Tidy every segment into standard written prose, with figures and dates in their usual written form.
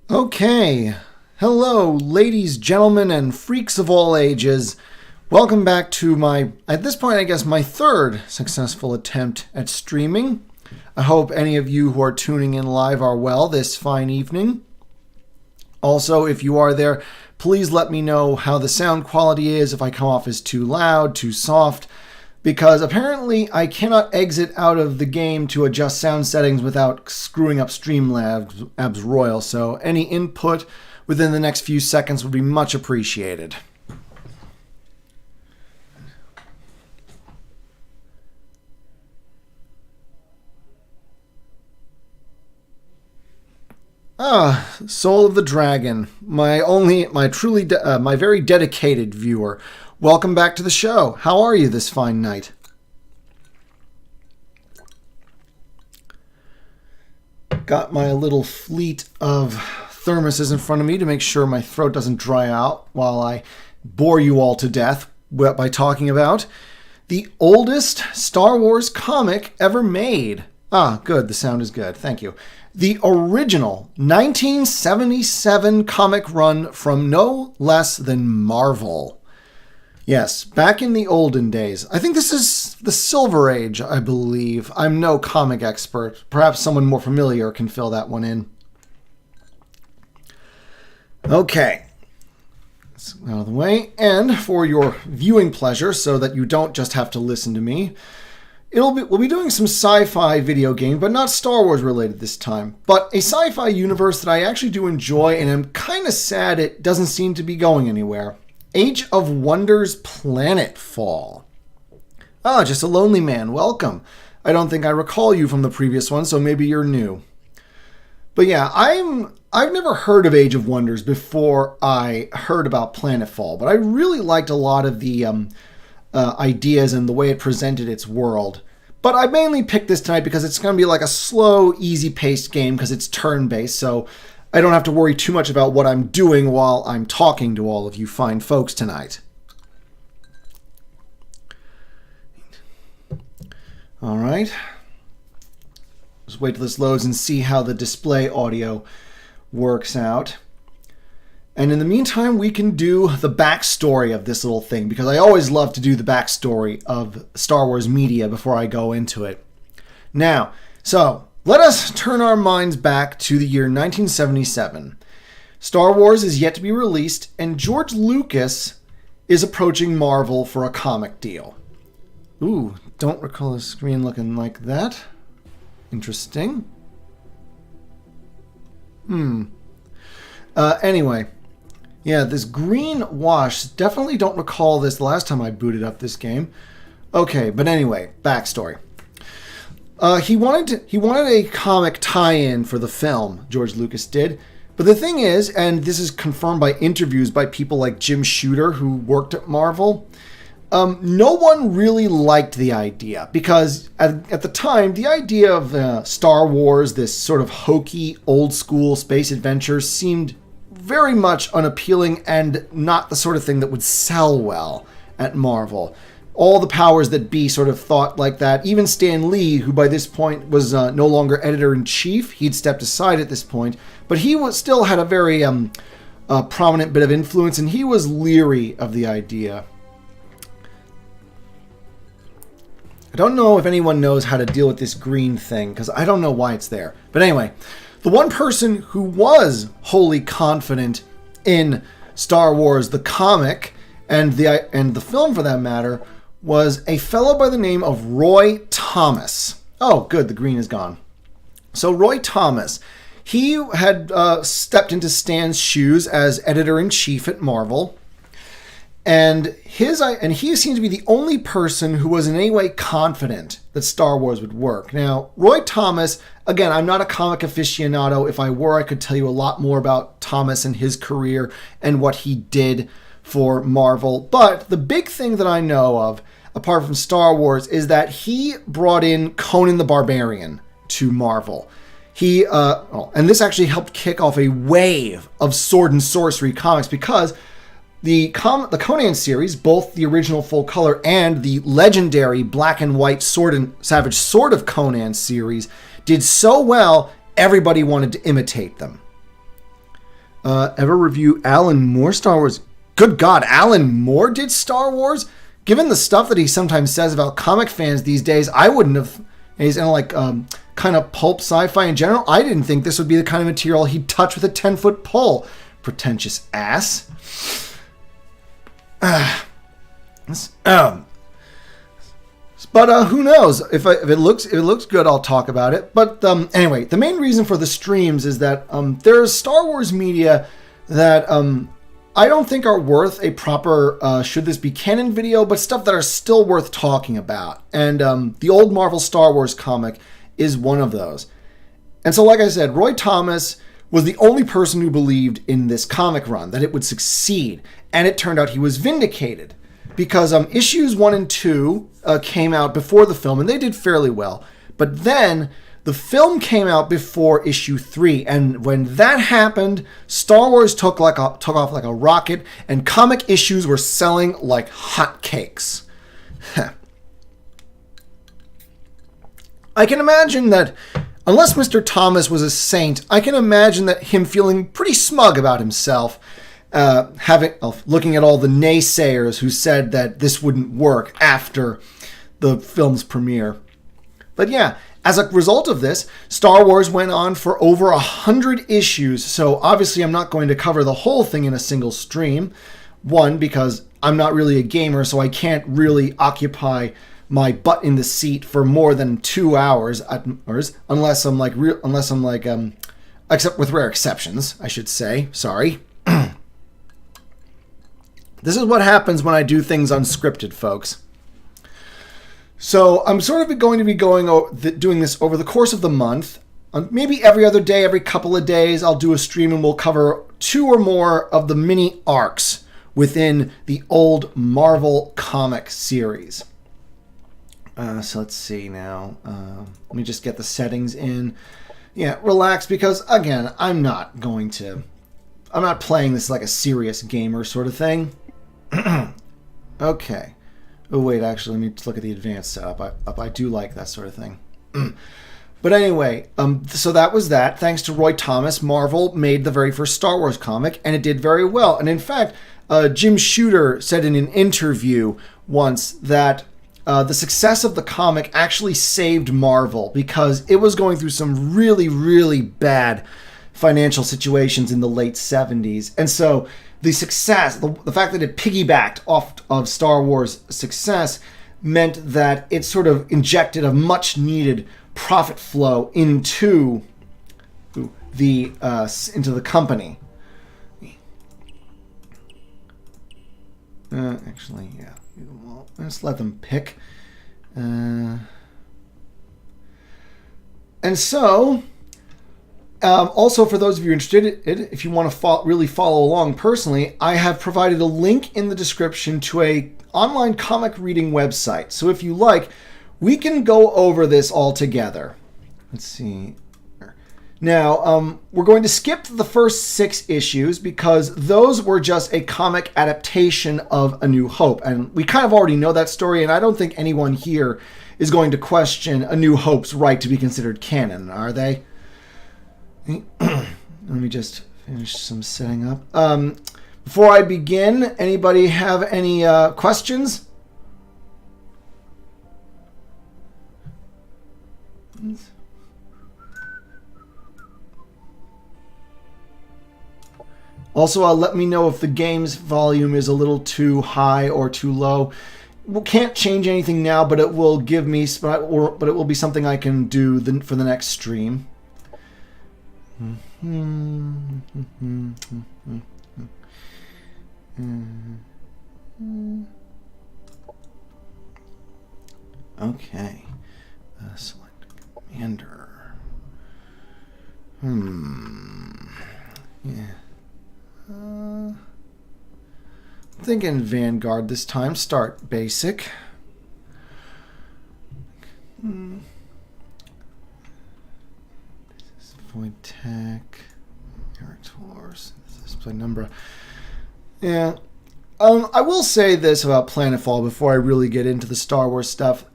Okay. Hello, ladies, gentlemen, and freaks of all ages. Welcome back to at this point, I guess, my third successful attempt at streaming. I hope any of you who are tuning in live are well this fine evening. Also, if you are there, please let me know how the sound quality is, if I come off as too loud, too soft, because apparently I cannot exit out of the game to adjust sound settings without screwing up Streamlabs Royal, so any input within the next few seconds would be much appreciated. Soul of the Dragon, my very dedicated viewer. Welcome back to the show. How are you this fine night? Got my little fleet of thermoses in front of me to make sure my throat doesn't dry out while I bore you all to death by talking about the oldest Star Wars comic ever made. Good. The sound is good. Thank you. The original 1977 comic run from no less than Marvel. Yes, back in the olden days. I think this is the Silver Age, I believe. I'm no comic expert. Perhaps someone more familiar can fill that one in. Okay. That's out of the way. And for your viewing pleasure, so that you don't just have to listen to me, we'll be doing some sci-fi video game, but not Star Wars related this time. But a sci-fi universe that I actually do enjoy, and I'm kind of sad it doesn't seem to be going anywhere. Age of Wonders Planetfall. Just a lonely man. Welcome. I don't think I recall you from the previous one, so maybe you're new. But yeah, I've never heard of Age of Wonders before I heard about Planetfall, but I really liked a lot of the ideas and the way it presented its world. But I mainly picked this tonight because it's going to be like a slow, easy-paced game because it's turn-based, so I don't have to worry too much about what I'm doing while I'm talking to all of you fine folks tonight. All right. Just wait till this loads and see how the display audio works out. And in the meantime, we can do the backstory of this little thing, because I always love to do the backstory of Star Wars media before I go into it. Now, so let us turn our minds back to the year 1977. Star Wars is yet to be released, and George Lucas is approaching Marvel for a comic deal. Ooh, don't recall the screen looking like that. Interesting. Anyway. Yeah, this green wash, definitely don't recall this the last time I booted up this game. Okay, but anyway, backstory. He wanted a comic tie-in for the film, George Lucas did. But the thing is, and this is confirmed by interviews by people like Jim Shooter, who worked at Marvel, no one really liked the idea. Because at the time, the idea of Star Wars, this sort of hokey, old-school space adventure, seemed very much unappealing and not the sort of thing that would sell well at Marvel. All the powers that be sort of thought like that. Even Stan Lee, who by this point was no longer editor-in-chief, he'd stepped aside at this point, but he still had a very prominent bit of influence, and he was leery of the idea. I don't know if anyone knows how to deal with this green thing, because I don't know why it's there. But anyway, the one person who was wholly confident in Star Wars, the comic, and the film for that matter, was a fellow by the name of Roy Thomas. Oh, good, the green is gone. So Roy Thomas, he had stepped into Stan's shoes as editor-in-chief at Marvel, and he seemed to be the only person who was in any way confident that Star Wars would work. Now, Roy Thomas, again, I'm not a comic aficionado. If I were, I could tell you a lot more about Thomas and his career and what he did for Marvel. But the big thing that I know of, apart from Star Wars, is that he brought in Conan the Barbarian to Marvel. And this actually helped kick off a wave of sword and sorcery comics, because the Conan series, both the original full color and the legendary black and white Savage Sword of Conan series, did so well, everybody wanted to imitate them. ever review Alan Moore Star Wars? Good God, Alan Moore did Star Wars? Given the stuff that he sometimes says about comic fans these days, I wouldn't have. He's in like kind of pulp sci-fi in general. I didn't think this would be the kind of material he'd touch with a 10-foot pole. Pretentious ass. But who knows? If it looks good, I'll talk about it. But anyway, the main reason for the streams is that there's Star Wars media that I don't think are worth a proper should this be canon video, but stuff that are still worth talking about. And the old Marvel Star Wars comic is one of those. And so, like I said, Roy Thomas was the only person who believed in this comic run, that it would succeed. And it turned out he was vindicated. Because issues 1 and 2 came out before the film, and they did fairly well. But then the film came out before issue 3, and when that happened, Star Wars took off like a rocket, and comic issues were selling like hotcakes. I can imagine that, unless Mr. Thomas was a saint, I can imagine that him feeling pretty smug about himself. Looking at all the naysayers who said that this wouldn't work after the film's premiere. But yeah, as a result of this, Star Wars went on for over 100 issues, so obviously I'm not going to cover the whole thing in a single stream. One, because I'm not really a gamer, so I can't really occupy my butt in the seat for more than 2 hours, except with rare exceptions, I should say. Sorry. This is what happens when I do things unscripted, folks. So I'm sort of going to be doing this over the course of the month. Maybe every other day, every couple of days, I'll do a stream and we'll cover 2 or more of the mini arcs within the old Marvel comic series. So let's see now. Let me just get the settings in. Yeah, relax, because again, I'm not playing this like a serious gamer sort of thing. Okay. Oh, wait, actually, let me just look at the advanced setup. I do like that sort of thing. But anyway, so that was that. Thanks to Roy Thomas, Marvel made the very first Star Wars comic, and it did very well. And in fact, Jim Shooter said in an interview once that the success of the comic actually saved Marvel because it was going through some really, really bad financial situations in the late 70s. And so the success, the fact that it piggybacked off of Star Wars success meant that it sort of injected a much needed profit flow into the company. Actually, yeah. Well, let's let them pick. And so, also for those of you interested, if you want to really follow along personally, I have provided a link in the description to a online comic reading website. So if you like, we can go over this all together. Let's see. Now, we're going to skip the first 6 issues because those were just a comic adaptation of A New Hope. And we kind of already know that story, and I don't think anyone here is going to question A New Hope's right to be considered canon, are they? Let me just finish some setting up. Before I begin, anybody have any questions? Also, let me know if the game's volume is a little too high or too low. We can't change anything now, but it will give me, but it will be something I can do for the next stream. Okay. Select commander. Yeah. I'm thinking Vanguard this time. Start basic. This is Void Tech. Territories. Display number. Yeah. I will say this about Planetfall before I really get into the Star Wars stuff.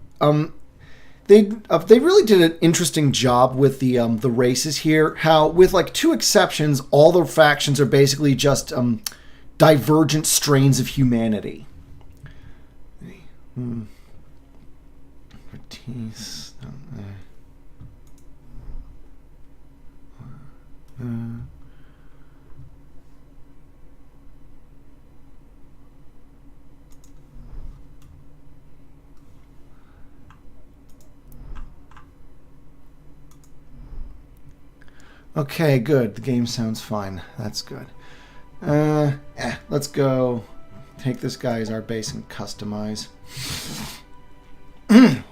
they really did an interesting job with the races here. How, with like 2 exceptions, all the factions are basically just divergent strains of humanity. Okay, good. The game sounds fine. That's good. Let's go take this guy as our base and customize.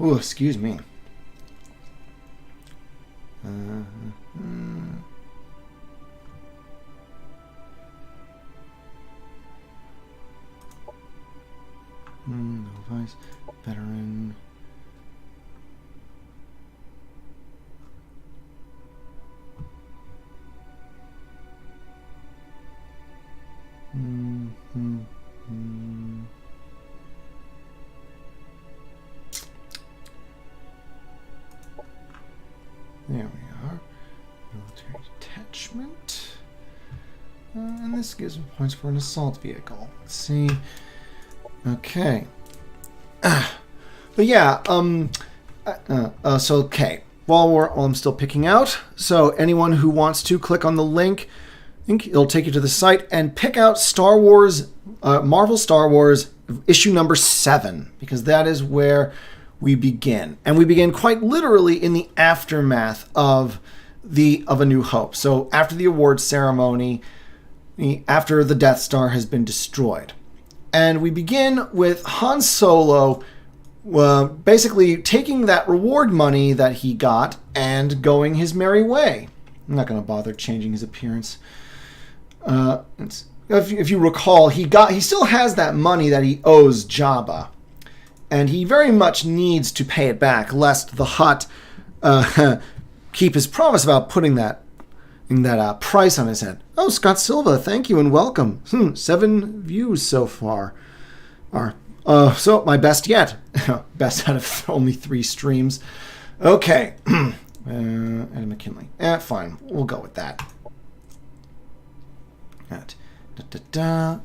Ooh, excuse me. Vice veteran. There we are. Military detachment. And this gives me points for an assault vehicle. Let's see. Okay. But yeah, so okay. While I'm still picking out, so anyone who wants to click on the link, I think it'll take you to the site and pick out Star Wars, Marvel Star Wars issue number 7, because that is where we begin. And we begin quite literally in the aftermath of A New Hope. So after the awards ceremony, after the Death Star has been destroyed. And we begin with Han Solo basically taking that reward money that he got and going his merry way. I'm not going to bother changing his appearance. If you recall, he still has that money that he owes Jabba. And he very much needs to pay it back, lest the Hutt keep his promise about putting that price on his head. Oh, Scott Silva, thank you and welcome. 7 views so far. So my best yet. Best out of only 3 streams. Okay. Adam McKinley. Fine. We'll go with that.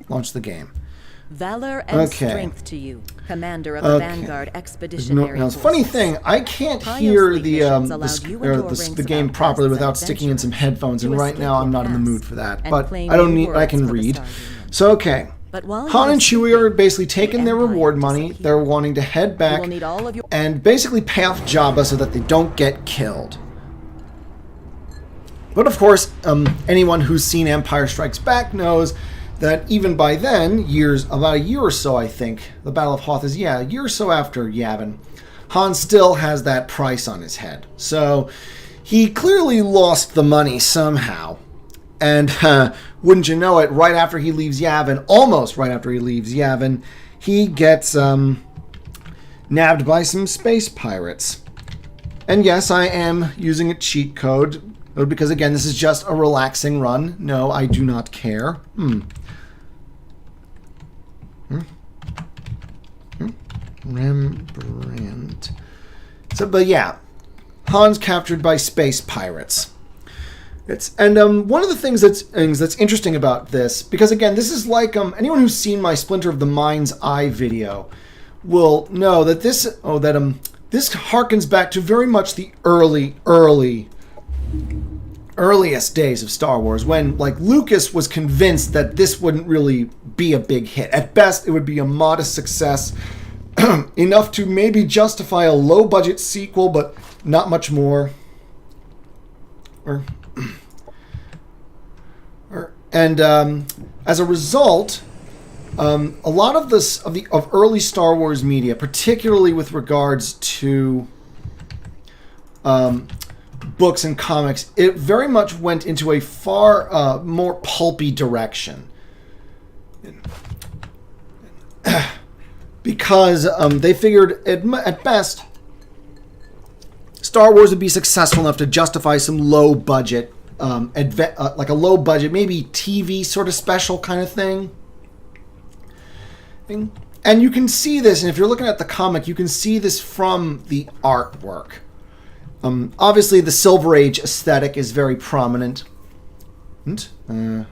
Launch the game. Valor and strength to you, commander of the Vanguard Expeditionary Force. Funny thing, I can't hear the game properly without sticking in some headphones, and right now I'm not in the mood for that. But I can read. So okay. Han and Chewie are basically taking their reward money. They're wanting to head back and basically pay off Jabba so that they don't get killed. But of course, anyone who's seen Empire Strikes Back knows that even by then, about a year or so, I think, the Battle of Hoth is, a year or so after Yavin, Han still has that price on his head. So he clearly lost the money somehow. And wouldn't you know it, right after he leaves Yavin, almost right after he leaves Yavin, he gets nabbed by some space pirates. And yes, I am using a cheat code, because again, this is just a relaxing run. No, I do not care. Rembrandt. So, but yeah, Han's captured by space pirates. One of the things that's interesting about this, because again, this is like anyone who's seen my Splinter of the Mind's Eye video will know that this harkens back to very much the earliest days of Star Wars, when like Lucas was convinced that this wouldn't really be a big hit. At best, it would be a modest success, enough to maybe justify a low-budget sequel, but not much more. As a result, a lot of early Star Wars media, particularly with regards to books and comics, it very much went into a far more pulpy direction. Because they figured at best Star Wars would be successful enough to justify some low budget, like a low budget, maybe TV sort of special kind of thing. And you can see this, and if you're looking at the comic, you can see this from the artwork. Obviously, the Silver Age aesthetic is very prominent. Okay.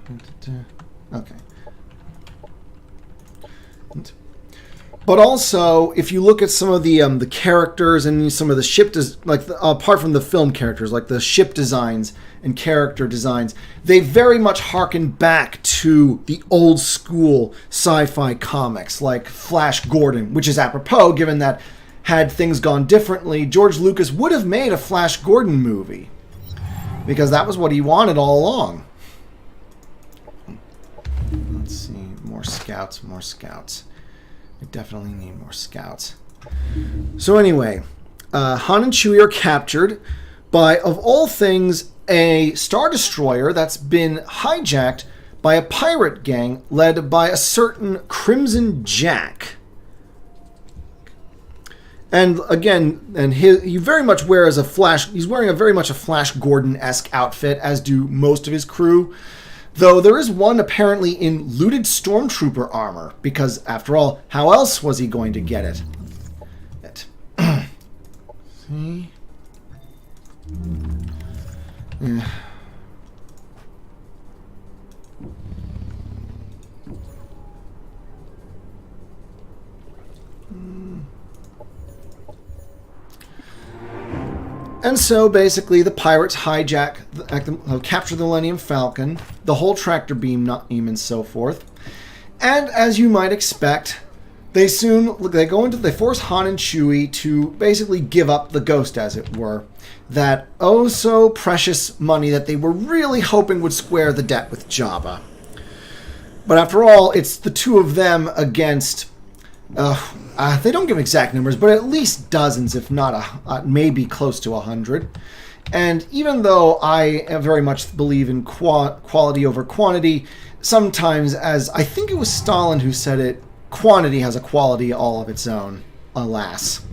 But also, if you look at some of the characters and some of the ship, apart from the film characters, like the ship designs and character designs, they very much harken back to the old school sci-fi comics, like Flash Gordon, which is apropos, given that had things gone differently, George Lucas would have made a Flash Gordon movie, because that was what he wanted all along. Let's see, more scouts, more scouts. We definitely need more scouts. So anyway, Han and Chewie are captured by, of all things, a Star Destroyer that's been hijacked by a pirate gang led by a certain Crimson Jack. And again, he very much wears a Flash. He's wearing very much a Flash Gordon-esque outfit, as do most of his crew. Though there is one apparently in looted stormtrooper armor, because after all, how else was he going to get it? See? Yeah. And so basically the pirates capture the Millennium Falcon, the whole tractor beam, and so forth. And as you might expect, they force Han and Chewie to basically give up the ghost, as it were. That oh so precious money that they were really hoping would square the debt with Jabba. But after all, it's the two of them against they don't give exact numbers, but at least dozens, if not maybe close to 100. And even though I very much believe in quality over quantity, sometimes, as I think it was Stalin who said it, quantity has a quality all of its own, alas.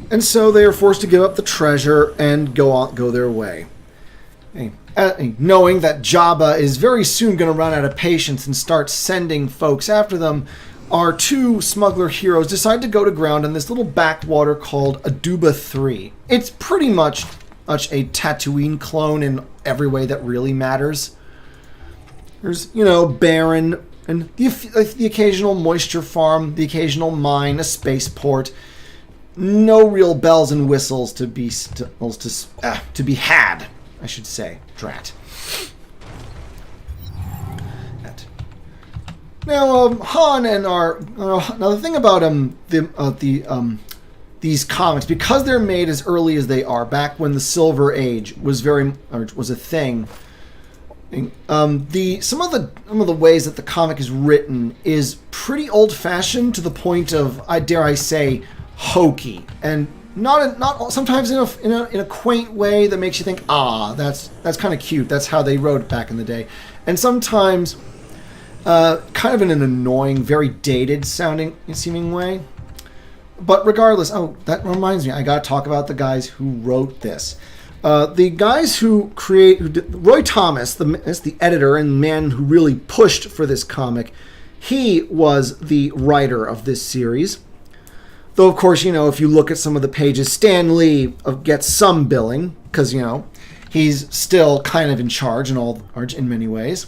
And so they are forced to give up the treasure and go their way. Knowing that Jabba is very soon going to run out of patience and start sending folks after them, our two smuggler heroes decide to go to ground in this little backwater called Aduba 3. It's pretty much a Tatooine clone in every way that really matters. There's, barren, and the occasional moisture farm, the occasional mine, a spaceport. No real bells and whistles to be had, I should say. Drat. Now, Han and now the thing about these comics, because they're made as early as they are, back when the Silver Age was a thing. Some of the ways that the comic is written is pretty old-fashioned, to the point of, dare I say, hokey, and not sometimes in a quaint way that makes you think, that's kind of cute. That's how they wrote it back in the day, and sometimes kind of in an annoying, very dated seeming way. But regardless, that reminds me, I gotta talk about the guys who wrote this. The guys Roy Thomas, the editor and man who really pushed for this comic, he was the writer of this series. Though, of course, if you look at some of the pages, Stan Lee gets some billing, because, he's still kind of in charge in many ways.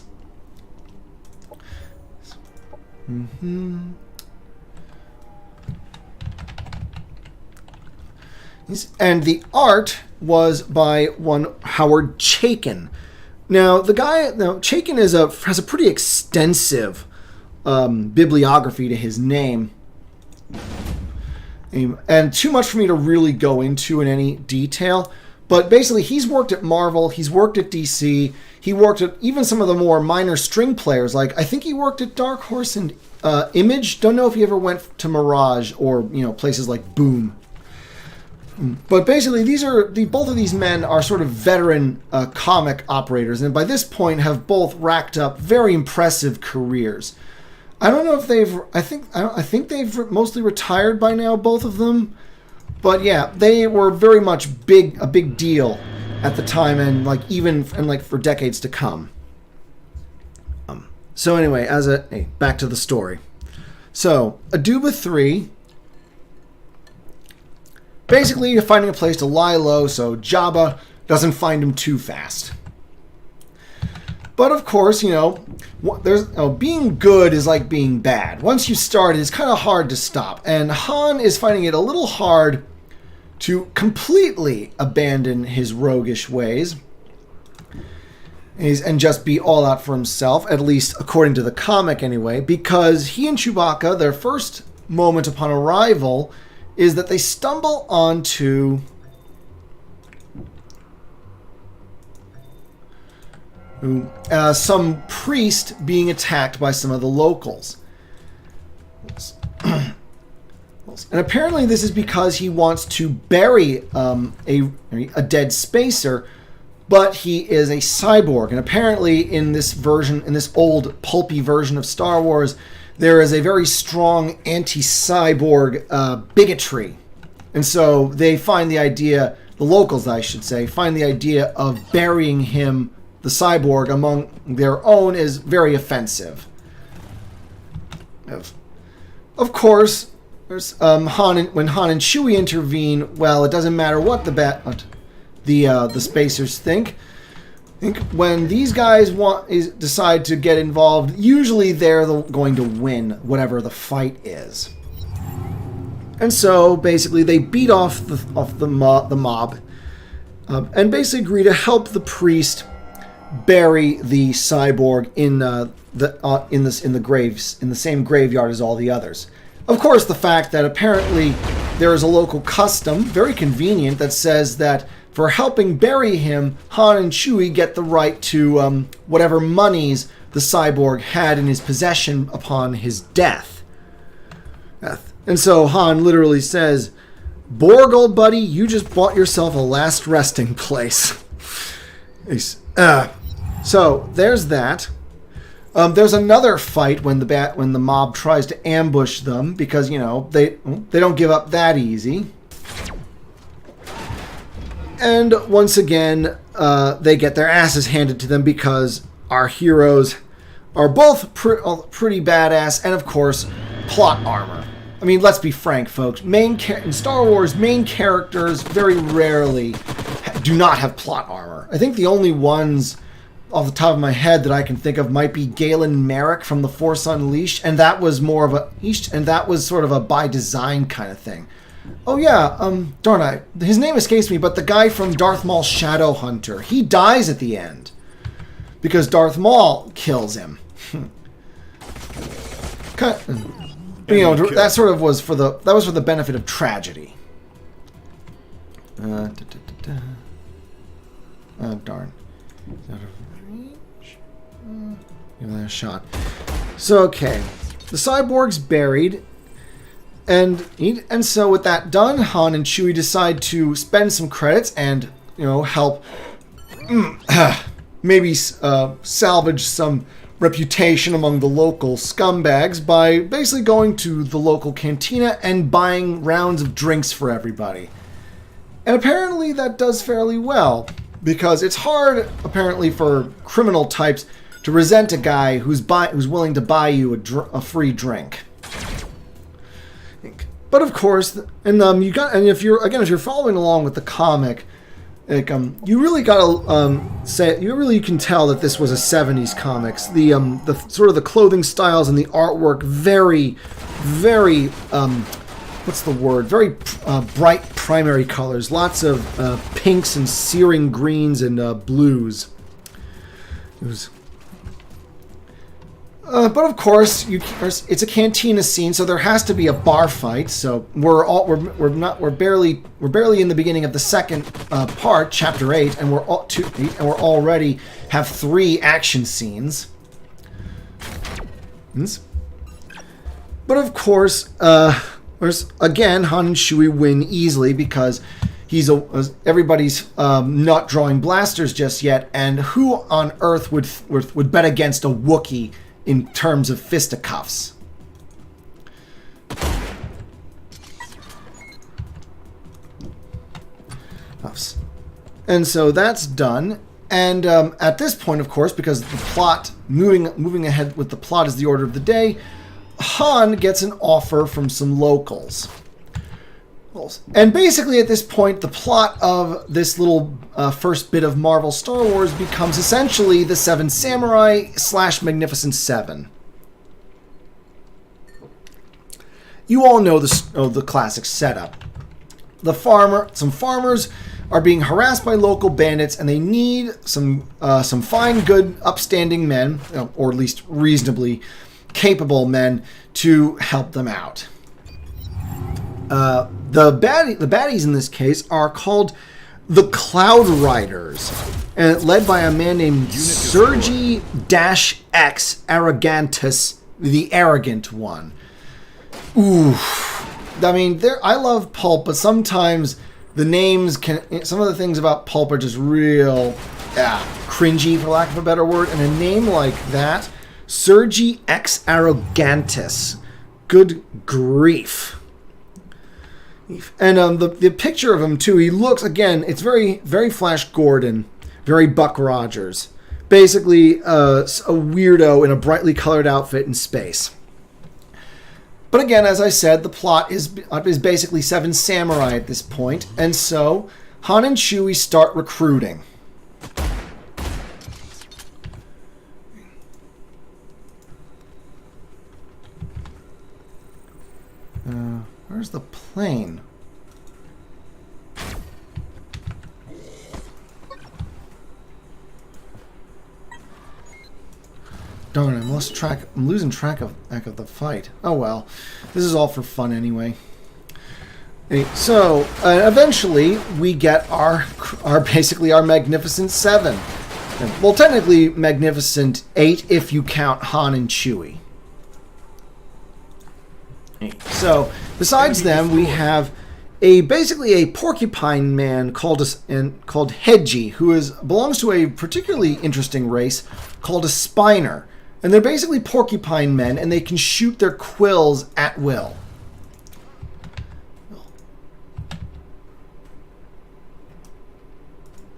Mm-hmm. And the art was by one Howard Chaykin. Now, Chaykin has a pretty extensive bibliography to his name. And too much for me to really go into in any detail. But basically, he's worked at Marvel, he's worked at DC, he worked at even some of the more minor string players. Like, I think he worked at Dark Horse and Image. Don't know if he ever went to Mirage or, places like Boom. But basically, both of these men are sort of veteran comic operators, and by this point have both racked up very impressive careers. I don't know if they've. I think they've mostly retired by now, both of them. But yeah, they were very much a big deal at the time, and like for decades to come. So anyway, back to the story. So Aduba 3. Basically, you're finding a place to lie low so Jabba doesn't find him too fast. But of course, being good is like being bad. Once you start, it's kind of hard to stop. And Han is finding it a little hard to completely abandon his roguish ways and just be all out for himself, at least according to the comic anyway, because he and Chewbacca, their first moment upon arrival is that they stumble onto some priest being attacked by some of the locals. And apparently this is because he wants to bury a dead spacer, but he is a cyborg. And apparently in this old pulpy version of Star Wars, there is a very strong anti-cyborg bigotry. And so they find the locals I should say, find the idea of burying him, the cyborg, among their own is very offensive. Of course, when Han and Chewie intervene, well, it doesn't matter what the spacers think. I think when these guys decide to get involved, usually they're going to win whatever the fight is. And so basically they beat off the mob and basically agree to help the priest bury the cyborg in the same graveyard as all the others. Of course, the fact that apparently there is a local custom, very convenient, that says that for helping bury him, Han and Chewie get the right to whatever monies the cyborg had in his possession upon his death. And so Han literally says, "Borg, old buddy, you just bought yourself a last resting place." So there's that. There's another fight when the mob tries to ambush them because they don't give up that easy. And once again, they get their asses handed to them because our heroes are both pretty badass and, of course, plot armor. I mean, let's be frank, folks. In Star Wars, main characters very rarely do not have plot armor. I think the only ones off the top of my head that I can think of might be Galen Merrick from The Force Unleashed, and that was sort of a by design kind of thing. Oh yeah, his name escapes me, but the guy from Darth Maul's Shadowhunter, he dies at the end because Darth Maul kills him. That was for the benefit of tragedy. Oh darn. Out of reach. Give that a shot. So okay, the cyborg's buried. And so with that done, Han and Chewie decide to spend some credits and, help maybe salvage some reputation among the local scumbags by basically going to the local cantina and buying rounds of drinks for everybody. And apparently that does fairly well, because it's hard, apparently, for criminal types to resent a guy who's willing to buy you a free drink. But of course, if you're following along with the comic, you really you can tell that this was a 70s comics. The sort of the clothing styles and the artwork very, very very bright primary colors. Lots of pinks and searing greens and blues. But of course, it's a cantina scene, so there has to be a bar fight. So we're barely in the beginning of the second part, chapter 8, and we're already have 3 action scenes. But of course, again, Han and Chewie win easily because everybody's not drawing blasters just yet, and who on earth would bet against a Wookiee in terms of fisticuffs. And so that's done. And at this point, of course, because the plot, moving ahead with the plot is the order of the day, Han gets an offer from some locals. And basically at this point, the plot of this little first bit of Marvel Star Wars becomes essentially the Seven Samurai / Magnificent Seven. You all know the classic setup. Some farmers are being harassed by local bandits, and they need some fine, good, upstanding men, or at least reasonably capable men, to help them out. The baddies in this case are called the Cloud Riders, and led by a man named Sergi-X Arrogantus, the Arrogant One. Ooh, I mean, I love Pulp, but sometimes the names some of the things about Pulp are just real cringy, for lack of a better word. And a name like that, Sergi-X Arrogantus, good grief. And the picture of him too, he looks, again, it's very, very Flash Gordon, very Buck Rogers. Basically a weirdo in a brightly colored outfit in space. But again, as I said, the plot is basically Seven Samurai at this point, and so Han and Chewie start recruiting. Where's the plane? Darn, I'm losing track of the fight. Oh well. This is all for fun anyway. So, eventually we get our basically our Magnificent Seven. Well, technically Magnificent 8 if you count Han and Chewie. So, besides them, we have basically a porcupine man called Hedgie, who belongs to a particularly interesting race called a Spiner. And they're basically porcupine men, and they can shoot their quills at will.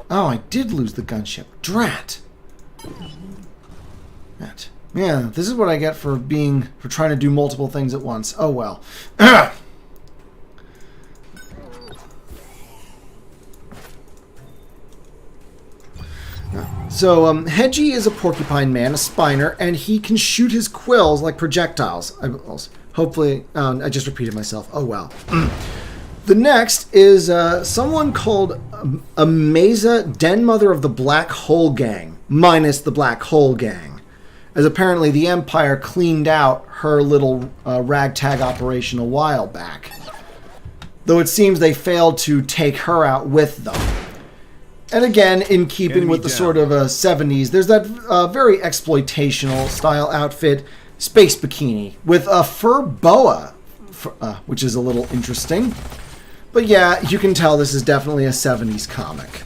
Oh, I did lose the gunship. Drat! Yeah, this is what I get for trying to do multiple things at once. Oh well. So, Hedgie is a porcupine man, a Spiner, and he can shoot his quills like projectiles. Hopefully, I just repeated myself. Oh, well. The next is someone called Amaza, Den Mother of the Black Hole Gang, minus the Black Hole Gang, as apparently the Empire cleaned out her little ragtag operation a while back. Though it seems they failed to take her out with them. And again, in keeping with the sort of 70s, there's that very exploitational style outfit, space bikini, with a fur boa, which is a little interesting. But yeah, you can tell this is definitely a 70s comic.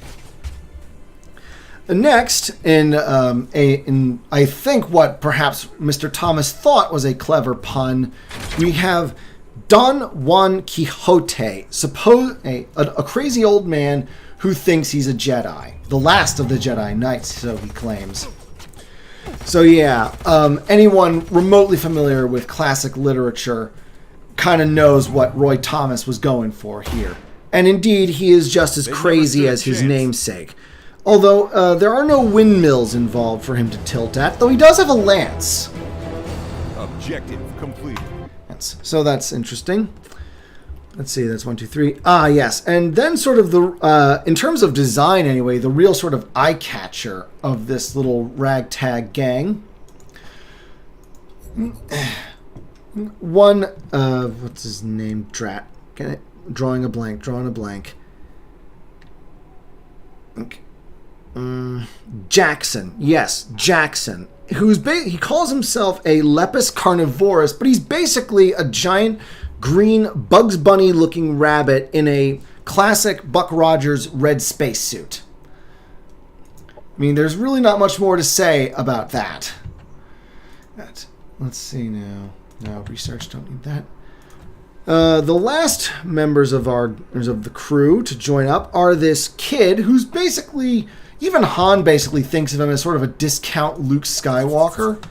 Next, in I think what perhaps Mr. Thomas thought was a clever pun, we have Don Juan Quixote, a crazy old man who thinks he's a Jedi. The last of the Jedi Knights, so he claims. So yeah, anyone remotely familiar with classic literature kind of knows what Roy Thomas was going for here. And indeed, he is just as crazy as his namesake. Although, there are no windmills involved for him to tilt at, though he does have a lance. Objective completed. So that's interesting. Let's see, that's 1, 2, 3. Ah, yes. And then sort of in terms of design anyway, the real sort of eye-catcher of this little ragtag gang. One, what's his name? Drat. Drawing a blank. Okay. Jackson. Yes, Jackson. He calls himself a Lepus carnivorous, but he's basically a giant green Bugs Bunny looking rabbit in a classic Buck Rogers red spacesuit. I mean, there's really not much more to say about that. let's see now. No, research, don't need that. The last members of the crew to join up are this kid who's basically, even Han basically thinks of him as sort of a discount Luke Skywalker,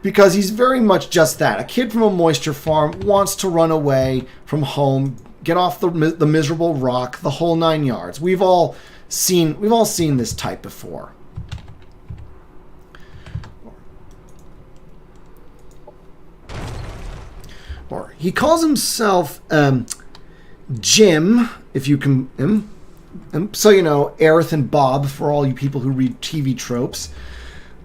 because he's very much just that. A kid from a moisture farm wants to run away from home, get off the miserable rock, the whole 9 yards. We've all seen this type before. Or he calls himself Jim, if you can. So you know, Aerith and Bob for all you people who read TV tropes.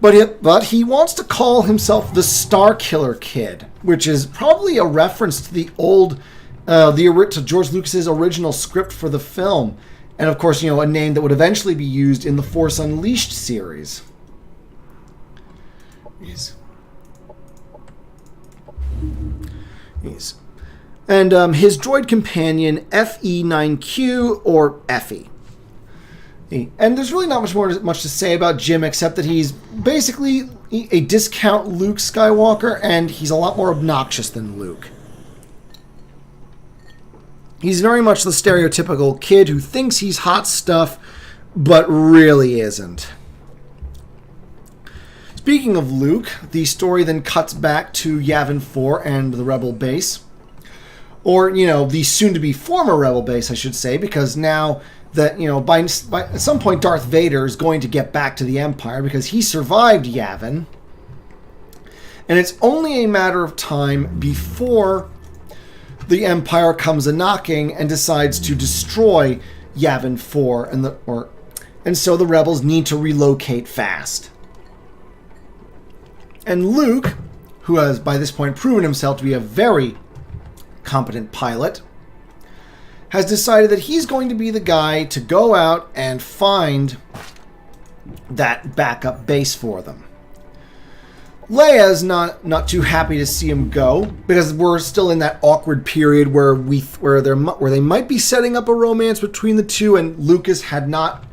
But he wants to call himself the Star Killer Kid, which is probably a reference to the old, to George Lucas's original script for the film, and of course, you know, a name that would eventually be used in the Force Unleashed series. And his droid companion, FE9Q, or Effie. And there's really not much to say about Jim, except that he's basically a discount Luke Skywalker, and he's a lot more obnoxious than Luke. He's very much the stereotypical kid who thinks he's hot stuff, but really isn't. Speaking of Luke, the story then cuts back to Yavin 4 and the Rebel base. Or, you know, the soon-to-be former Rebel base, I should say, because now that, you know, by at some point Darth Vader is going to get back to the Empire because he survived Yavin. And it's only a matter of time before the Empire comes a-knocking and decides to destroy Yavin 4, and so the Rebels need to relocate fast. And Luke, who has by this point proven himself to be a very competent pilot, has decided that he's going to be the guy to go out and find that backup base for them. Leia's not too happy to see him go, because we're still in that awkward period where they might be setting up a romance between the two, and Lucas had not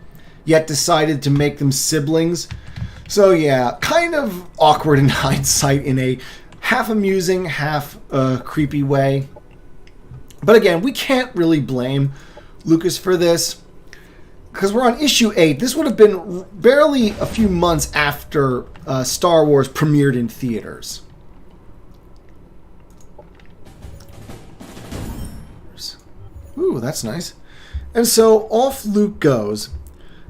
yet decided to make them siblings. So yeah, kind of awkward in hindsight in a half amusing, half creepy way. But again, we can't really blame Lucas for this, because we're on issue 8. This would have been barely a few months after Star Wars premiered in theaters. Ooh, that's nice. And so off Luke goes.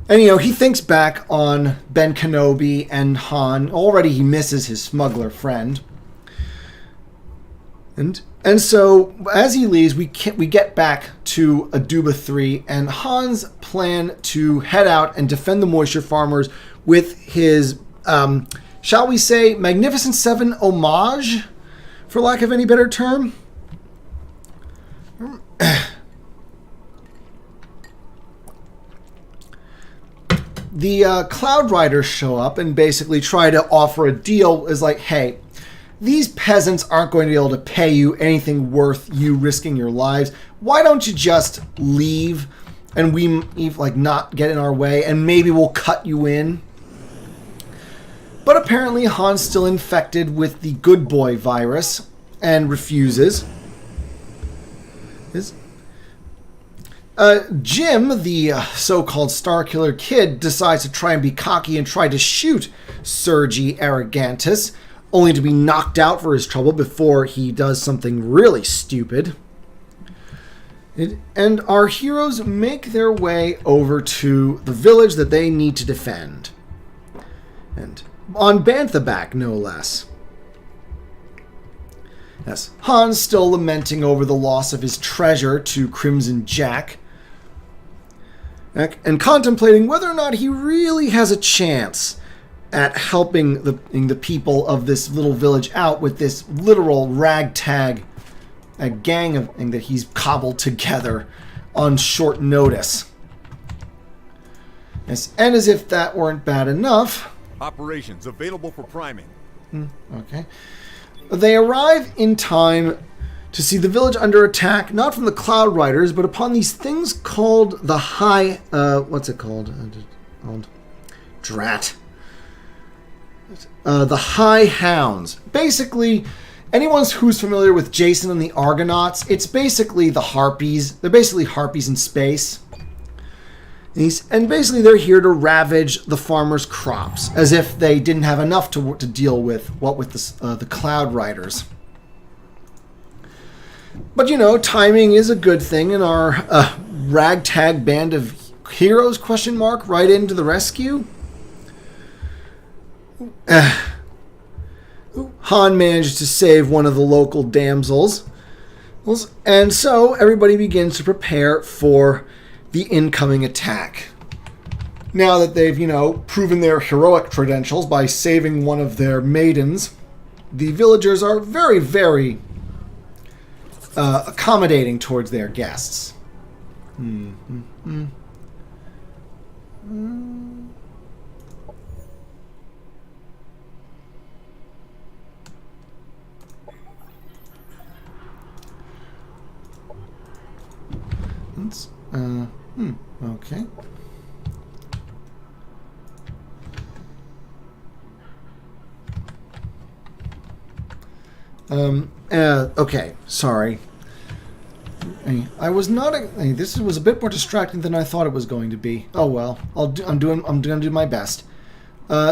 And, you know, he thinks back on Ben Kenobi and Han. Already he misses his smuggler friend. And so as he leaves, we get back to Aduba 3 and Han's plan to head out and defend the moisture farmers with his, shall we say, Magnificent Seven homage, for lack of any better term. The Cloud Riders show up and basically try to offer a deal. Is like, hey, these peasants aren't going to be able to pay you anything worth you risking your lives. Why don't you just leave and we like not get in our way, and maybe we'll cut you in? But apparently Han's still infected with the good boy virus and refuses. Jim, the so-called Starkiller Kid, decides to try and be cocky and try to shoot Sergi Arrogantus, only to be knocked out for his trouble before he does something really stupid. And our heroes make their way over to the village that they need to defend. And on Bantha back, no less. Yes, Han's still lamenting over the loss of his treasure to Crimson Jack, and contemplating whether or not he really has a chance at helping the people of this little village out with this literal ragtag gang of thing that he's cobbled together on short notice. Yes, and as if that weren't bad enough, operations available for priming. Okay. They arrive in time to see the village under attack, not from the Cloud Riders, but upon these things called the High... what's it called? Drat. the High Hounds. Basically, anyone who's familiar with Jason and the Argonauts, it's basically the Harpies. They're basically Harpies in space. And basically they're here to ravage the farmers' crops, as if they didn't have enough to deal with, the Cloud Riders. But, timing is a good thing, and our ragtag band of heroes, right into the rescue. Han managed to save one of the local damsels. And so everybody begins to prepare for the incoming attack. Now that they've, proven their heroic credentials by saving one of their maidens, the villagers are very, very accommodating towards their guests. Okay. Okay, sorry. I was not. This was a bit more distracting than I thought it was going to be. Oh well, I'm going to do my best.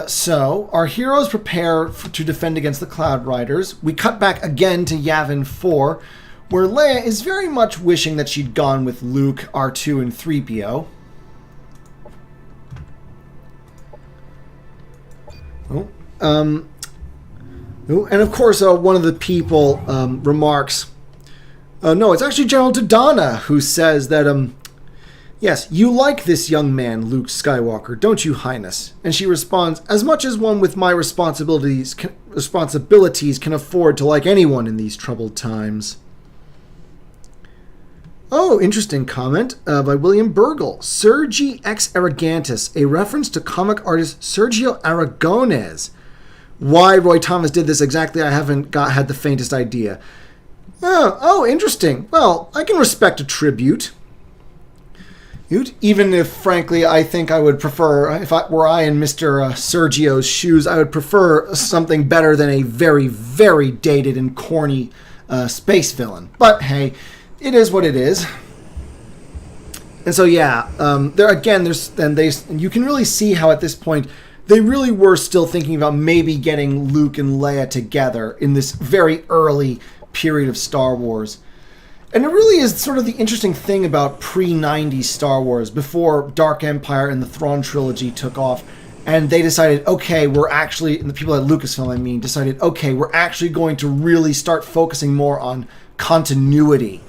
So our heroes prepare to defend against the Cloud Riders. We cut back again to Yavin 4, where Leia is very much wishing that she'd gone with Luke, R2, and 3PO. And of course, one of the people remarks, no, it's actually General Dodonna who says that, yes, you like this young man, Luke Skywalker, don't you, Highness? And she responds, as much as one with my responsibilities can afford to like anyone in these troubled times. Oh, interesting comment by William Burgle. Sergi Ex Arrogantis, a reference to comic artist Sergio Aragonés. Why Roy Thomas did this exactly, I haven't had the faintest idea. Oh, interesting. Well, I can respect a tribute. Even if, frankly, I think I would prefer, if I were in Mr. Sergio's shoes, I would prefer something better than a very, very dated and corny space villain. But hey, it is what it is. And so yeah, you can really see how at this point they really were still thinking about maybe getting Luke and Leia together in this very early period of Star Wars. And it really is sort of the interesting thing about pre-90s Star Wars, before Dark Empire and the Thrawn trilogy took off, and they decided, okay, and the people at Lucasfilm, decided, okay, we're actually going to really start focusing more on continuity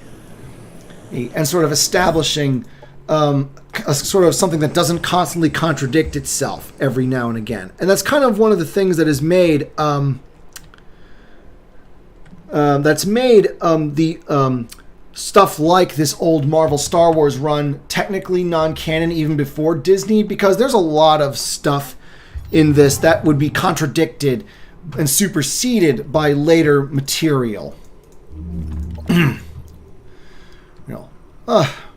and sort of establishing a sort of something that doesn't constantly contradict itself every now and again. And that's kind of one of the things that has made the stuff like this old Marvel Star Wars run technically non-canon even before Disney, because there's a lot of stuff in this that would be contradicted and superseded by later material.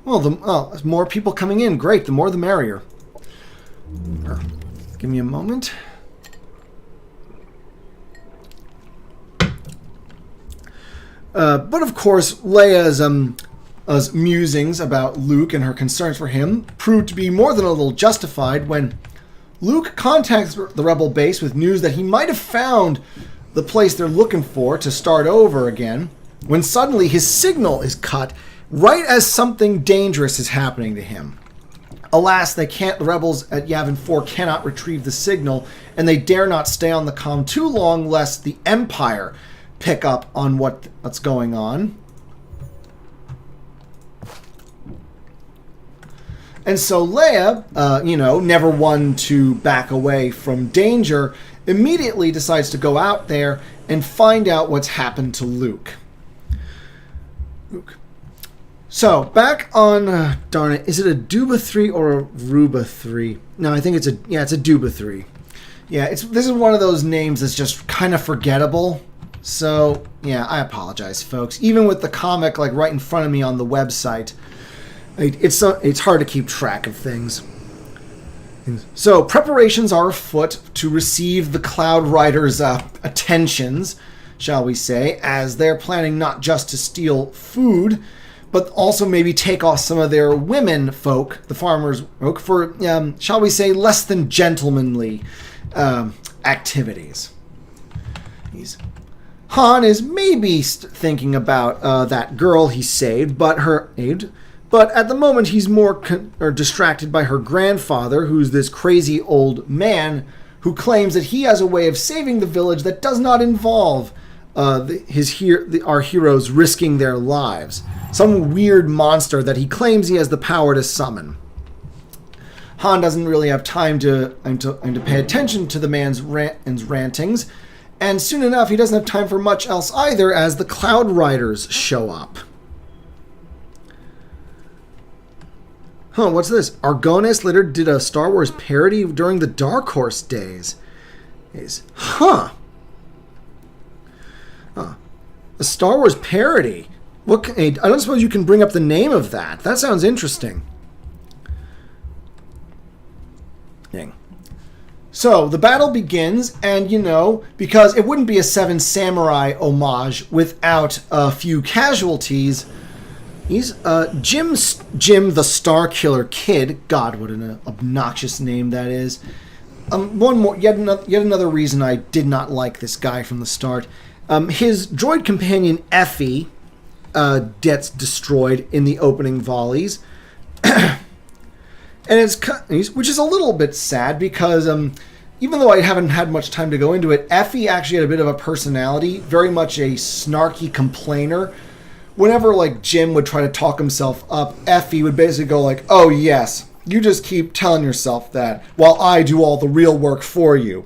The more people coming in, great. The more the merrier. Give me a moment. But of course, Leia's musings about Luke and her concerns for him proved to be more than a little justified when Luke contacts the Rebel base with news that he might have found the place they're looking for to start over again, when suddenly his signal is cut right as something dangerous is happening to him. Alas, the rebels at Yavin 4 cannot retrieve the signal, and they dare not stay on the comm too long lest the Empire pick up on what's going on. And so Leia, never one to back away from danger, immediately decides to go out there and find out what's happened to Luke. So, back on, darn it, is it a Duba 3 or a Ruba 3? No, I think it's a Duba 3. Yeah, this is one of those names that's just kind of forgettable. So, yeah, I apologize, folks. Even with the comic right in front of me on the website, it's hard to keep track of things. So preparations are afoot to receive the Cloud Riders' attentions, shall we say, as they're planning not just to steal food, but also maybe take off some of their women folk, the farmers folk, for, shall we say, less than gentlemanly activities. Han is maybe thinking about that girl he saved, but at the moment he's more distracted by her grandfather, who's this crazy old man who claims that he has a way of saving the village that does not involve our heroes risking their lives. Some weird monster that he claims he has the power to summon. Han doesn't really have time to pay attention to the man's rantings, and soon enough he doesn't have time for much else either as the Cloud Riders show up. Huh, what's this? Argonis later did a Star Wars parody during the Dark Horse days. A Star Wars parody? I don't suppose you can bring up the name of that. That sounds interesting. Dang. So, the battle begins, and, because it wouldn't be a Seven Samurai homage without a few casualties, Jim the Star Killer Kid. God, what an obnoxious name that is. Yet another reason I did not like this guy from the start. His droid companion Effie gets destroyed in the opening volleys, and which is a little bit sad because even though I haven't had much time to go into it, Effie actually had a bit of a personality, very much a snarky complainer. Whenever, Jim would try to talk himself up, Effie would basically go "Oh, yes, you just keep telling yourself that, while I do all the real work for you."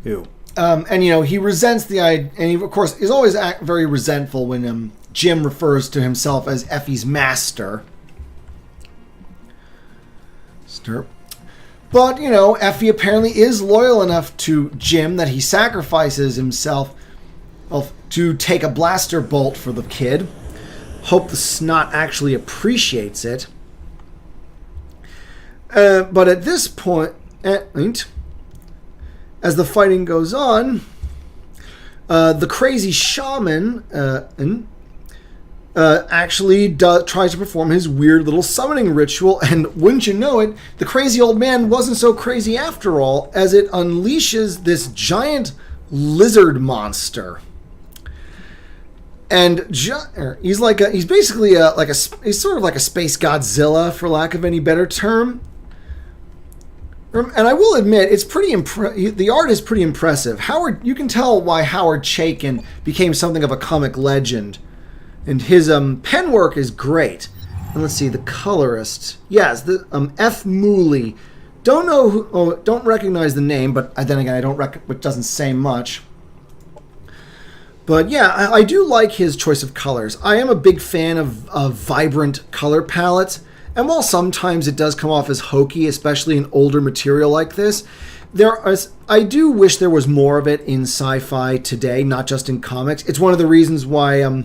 Ew. And, he resents the idea, and he, of course, is always very resentful when Jim refers to himself as Effie's master. But, Effie apparently is loyal enough to Jim that he sacrifices himself to take a blaster bolt for the kid. Hope the snot actually appreciates it. But at this point, as the fighting goes on, the crazy shaman actually tries to perform his weird little summoning ritual, and wouldn't you know it, the crazy old man wasn't so crazy after all, as it unleashes this giant lizard monster. And he's basically he's sort of like a space Godzilla, for lack of any better term. And I will admit, it's pretty the art is pretty impressive. You can tell why Howard Chaykin became something of a comic legend. And his pen work is great. And let's see, the colorist. Yes, the F. Mooley. Don't recognize the name, but then again, it doesn't say much. But yeah, I do like his choice of colors. I am a big fan of vibrant color palettes. And while sometimes it does come off as hokey, especially in older material like this, I do wish there was more of it in sci-fi today, not just in comics. It's one of the reasons why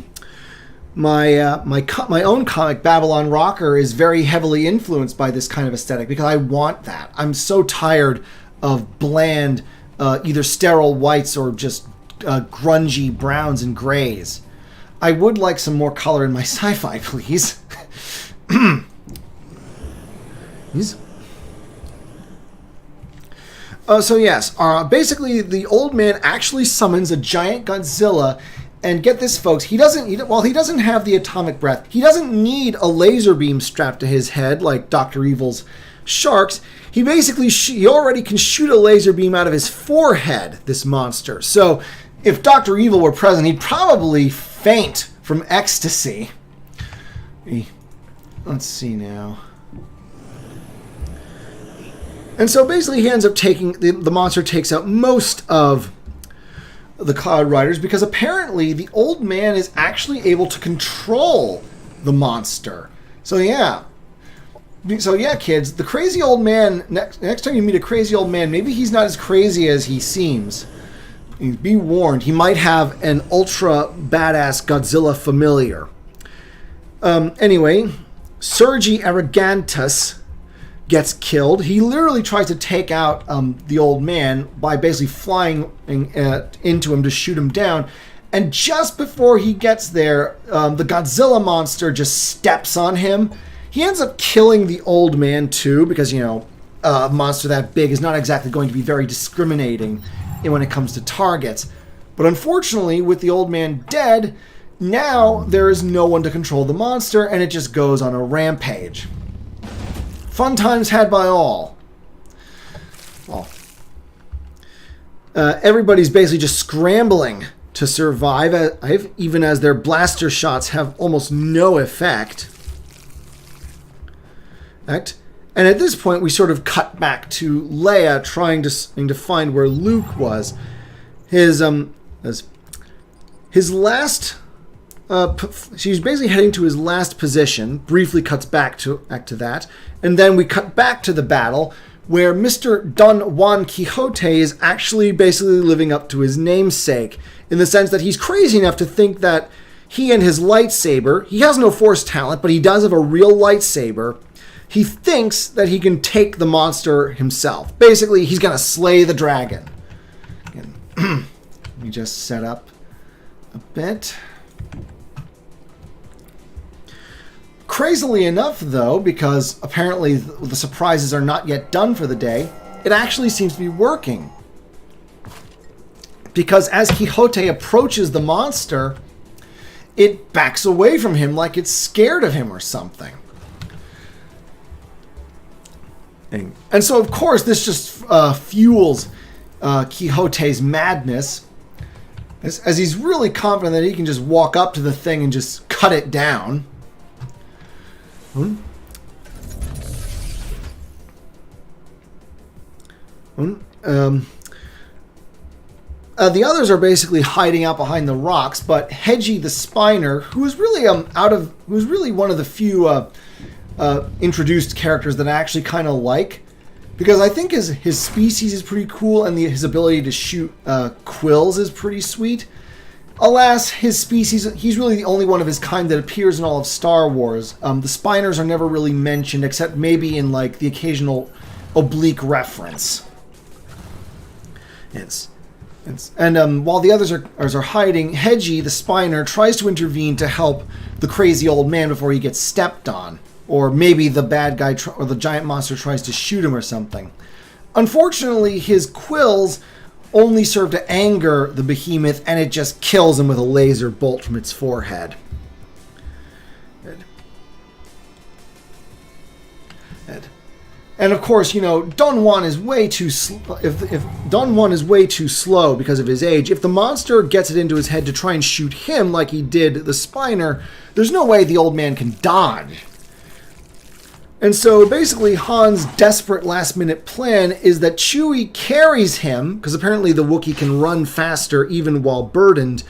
my own comic, Babylon Rocker, is very heavily influenced by this kind of aesthetic, because I want that. I'm so tired of bland, either sterile whites or just grungy browns and grays. I would like some more color in my sci-fi, please. So yes, basically the old man actually summons a giant Godzilla, and get this, folks, while he doesn't have the atomic breath, he doesn't need a laser beam strapped to his head like Dr. Evil's sharks. He basically he already can shoot a laser beam out of his forehead, this monster. So if Dr. Evil were present, he'd probably faint from ecstasy. Let's see now. And so basically he ends up the monster takes out most of the Cloud Riders, because apparently the old man is actually able to control the monster. So yeah, kids, the crazy old man, next time you meet a crazy old man, maybe he's not as crazy as he seems. Be warned, he might have an ultra badass Godzilla familiar. Anyway, Sergi Arrogantus gets killed. He literally tries to take out the old man by basically flying into him to shoot him down. And just before he gets there, the Godzilla monster just steps on him. He ends up killing the old man too, because, you know, a monster that big is not exactly going to be very discriminating when it comes to targets. But unfortunately, with the old man dead, now there is no one to control the monster, and it just goes on a rampage. Fun times had by all. Well, everybody's basically just scrambling to survive, even as their blaster shots have almost no effect. And at this point, we sort of cut back to Leia trying to find where Luke was. His last. She's basically heading to his last position. Briefly cuts back to that, and then we cut back to the battle where Mr. Don Juan Quixote is actually basically living up to his namesake, in the sense that he's crazy enough to think that he and his lightsaber. He has no Force talent, but he does have a real lightsaber. He thinks that he can take the monster himself. Basically, he's going to slay the dragon. Let me just set up a bit. Crazily enough, though, because apparently the surprises are not yet done for the day, it actually seems to be working. Because as Quixote approaches the monster, it backs away from him like it's scared of him or something. And so, of course, this just fuels Quixote's madness, as he's really confident that he can just walk up to the thing and just cut it down. The others are basically hiding out behind the rocks, but Hedgie the Spiner, who's really one of the few introduced characters that I actually kind of like, because I think his species is pretty cool, and his ability to shoot quills is pretty sweet. Alas, his species, he's really the only one of his kind that appears in all of Star Wars. The Spiners are never really mentioned, except maybe in like the occasional oblique reference. And while the others are hiding, Hedgie the Spiner tries to intervene to help the crazy old man before he gets stepped on. Or maybe the bad guy or the giant monster tries to shoot him or something. Unfortunately, his quills only serve to anger the behemoth, and it just kills him with a laser bolt from its forehead. And of course, you know, Don Juan is way too if Don Juan is way too slow because of his age. If the monster gets it into his head to try and shoot him like he did the Spiner, there's no way the old man can dodge. And so basically Han's desperate last-minute plan is that Chewie carries him, because apparently the Wookiee can run faster even while burdened,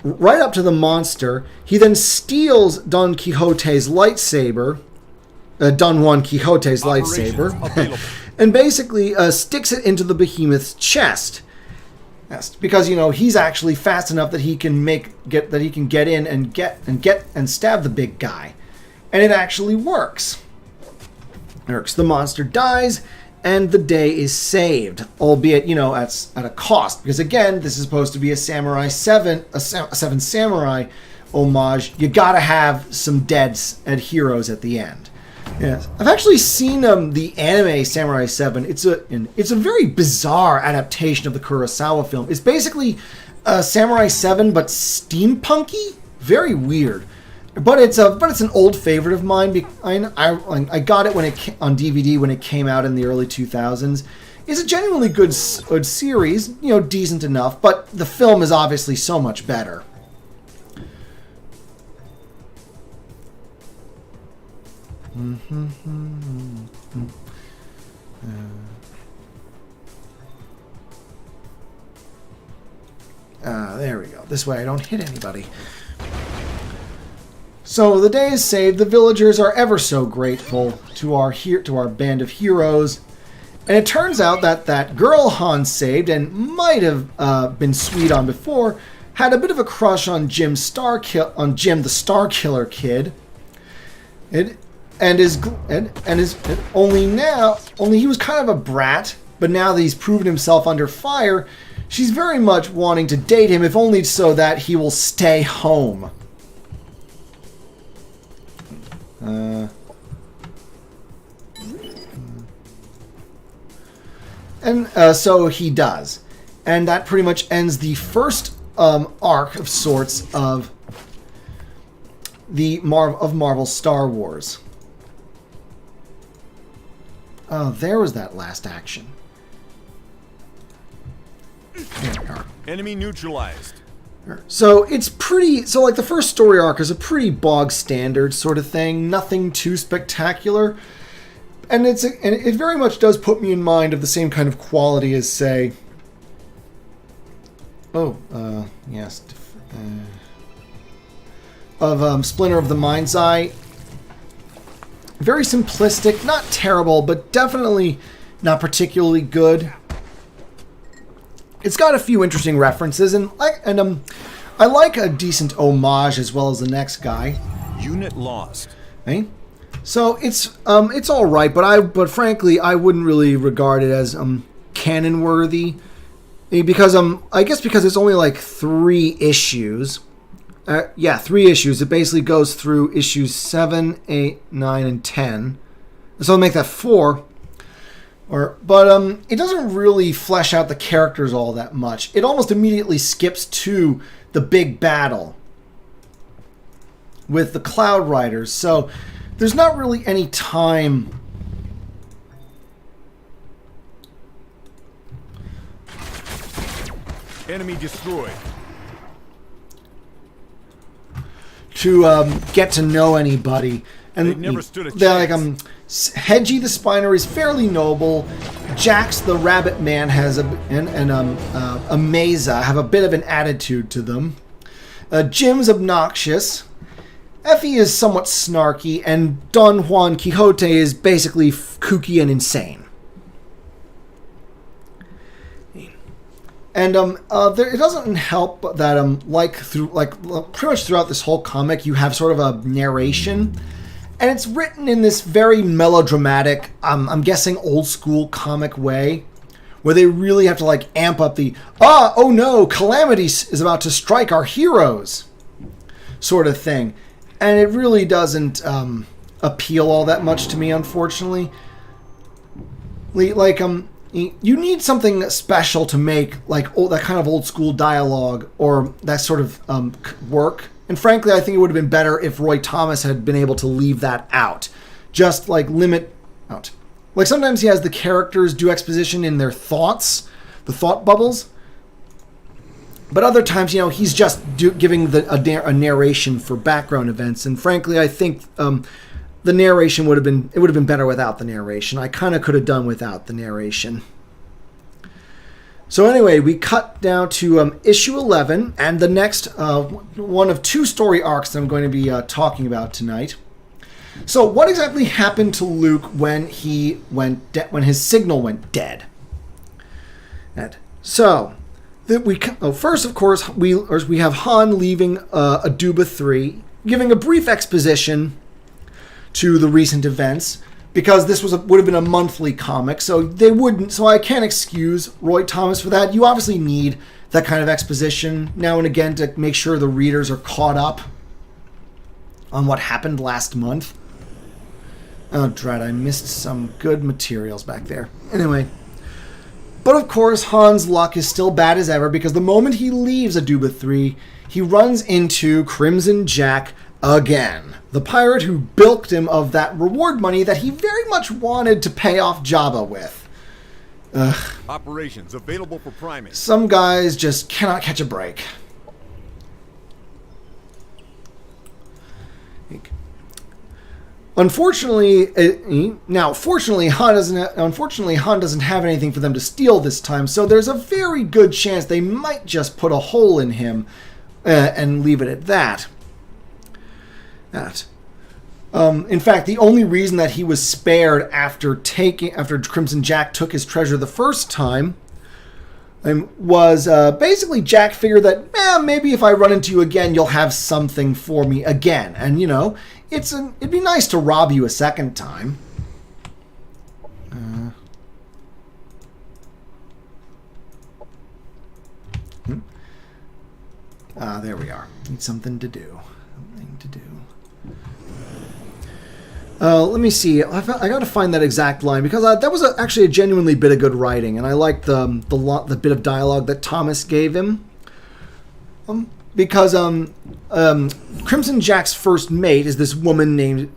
right up to the monster. He then steals Don Quixote's lightsaber, Don Juan Quixote's lightsaber, and basically sticks it into the behemoth's chest. Yes, because, you know, he's actually fast enough that he can get in and stab the big guy. And it actually works. The monster dies, and the day is saved, albeit, you know, at a cost. Because again, this is supposed to be a Seven Samurai homage. You gotta have some dead heroes at the end. Yes, I've actually seen the anime Samurai 7. It's a very bizarre adaptation of the Kurosawa film. It's basically Samurai 7, but steampunky. Very weird. But it's an old favorite of mine. I got it on DVD when it came out in the early 2000s. It's a genuinely good series, you know, decent enough, but the film is obviously so much better. There we go. This way I don't hit anybody. So the day is saved. The villagers are ever so grateful to our band of heroes. And it turns out that girl Han saved and might have been sweet on before had a bit of a crush on Jim the Starkiller kid. and only he was kind of a brat, but now that he's proven himself under fire, she's very much wanting to date him, if only so that he will stay home. So he does. And that pretty much ends the first arc of sorts of Marvel's Star Wars. Oh, there was that last action. There we are. Enemy neutralized. So it's pretty... So, like, the first story arc is a pretty bog standard sort of thing. Nothing too spectacular. And it very much does put me in mind of the same kind of quality as, say... yes. Of Splinter of the Mind's Eye. Very simplistic, not terrible, but definitely not particularly good. It's got a few interesting references, and I like a decent homage as well as the next guy. Unit lost. Okay? So it's all right, but frankly I wouldn't really regard it as canon worthy, because I guess because it's only like 3 issues. 3 issues. It basically goes through issues 7, 8, 9, and 10. So I'll make that 4. But it doesn't really flesh out the characters all that much. It almost immediately skips to the big battle with the Cloud Riders. So there's not really any time Enemy destroyed. to get to know anybody. And They've never stood a they're chance. Hedgie the Spiner is fairly noble. Jax the Rabbit Man has Amaza have a bit of an attitude to them. Jim's obnoxious. Effie is somewhat snarky, and Don Juan Quixote is basically kooky and insane. And it doesn't help that pretty much throughout this whole comic, you have sort of a narration, and it's written in this very melodramatic, I'm guessing old school comic way, where they really have to like amp up the oh no, calamity is about to strike our heroes sort of thing, and it really doesn't appeal all that much to me, unfortunately. You need something special to make that kind of old school dialogue or that sort of work. And frankly, I think it would have been better if Roy Thomas had been able to leave that out. Just limit out. Like sometimes he has the characters do exposition in their thoughts, the thought bubbles. But other times, he's just giving a narration for background events. And frankly, I think the narration would have been better without the narration. I kind of could have done without the narration. So anyway, we cut down to issue 11, and the next one of 2 story arcs that I'm going to be talking about tonight. So what exactly happened to Luke when when his signal went dead? First, of course, we have Han leaving Aduba 3, giving a brief exposition to the recent events, because this would have been a monthly comic, so I can't excuse Roy Thomas for that. You obviously need that kind of exposition now and again to make sure the readers are caught up on what happened last month. Oh, dread, I missed some good materials back there. Anyway, but of course, Han's luck is still bad as ever, because the moment he leaves Aduba 3, he runs into Crimson Jack again. The pirate who bilked him of that reward money that he very much wanted to pay off Jabba with. Ugh. Operations available for priming. Some guys just cannot catch a break. Unfortunately, Han doesn't have anything for them to steal this time, so there's a very good chance they might just put a hole in him and leave it at that. In fact, the only reason that he was spared after Crimson Jack took his treasure the first time was basically Jack figured that maybe if I run into you again, you'll have something for me again. And it'd be nice to rob you a second time. There we are. Need something to do. Something to do. Let me see. I got to find that exact line because that was actually a genuinely bit of good writing, and I liked the bit of dialogue that Thomas gave him. Because Crimson Jack's first mate is this woman named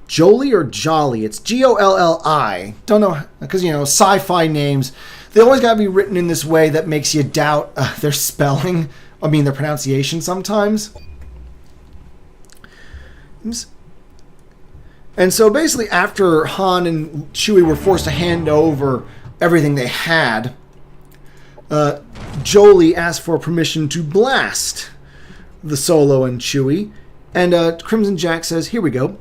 Jolie or Jolly. It's Golli. Don't know, because sci-fi names, they always got to be written in this way that makes you doubt their spelling. I mean, their pronunciation sometimes. And so basically after Han and Chewie were forced to hand over everything they had, Jolie asked for permission to blast the Solo and Chewie. And Crimson Jack says, here we go.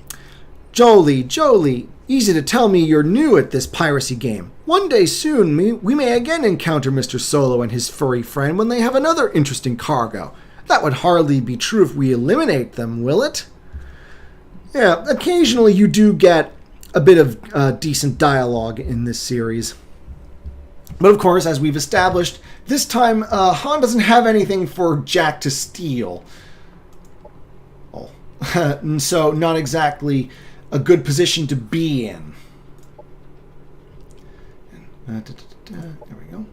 Jolie, easy to tell me you're new at this piracy game. One day soon, we may again encounter Mr. Solo and his furry friend when they have another interesting cargo. That would hardly be true if we eliminate them, will it? Yeah, occasionally you do get a bit of decent dialogue in this series. But of course, as we've established, this time Han doesn't have anything for Jack to steal. Oh. And so not exactly a good position to be in. There we go.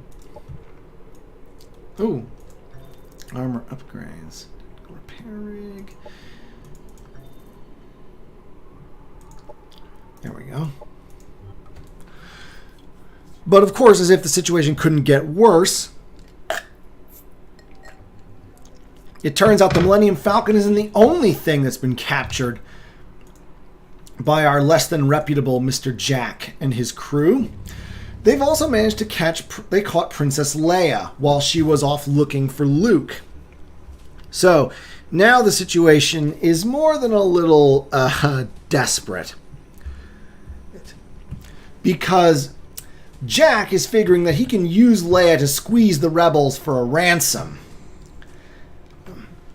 Ooh. Armor upgrades. Repair rig. There we go. But of course, as if the situation couldn't get worse, it turns out the Millennium Falcon isn't the only thing that's been captured by our less than reputable Mr. Jack and his crew. They've also managed to they caught Princess Leia while she was off looking for Luke. So now the situation is more than a little desperate. Because Jack is figuring that he can use Leia to squeeze the rebels for a ransom.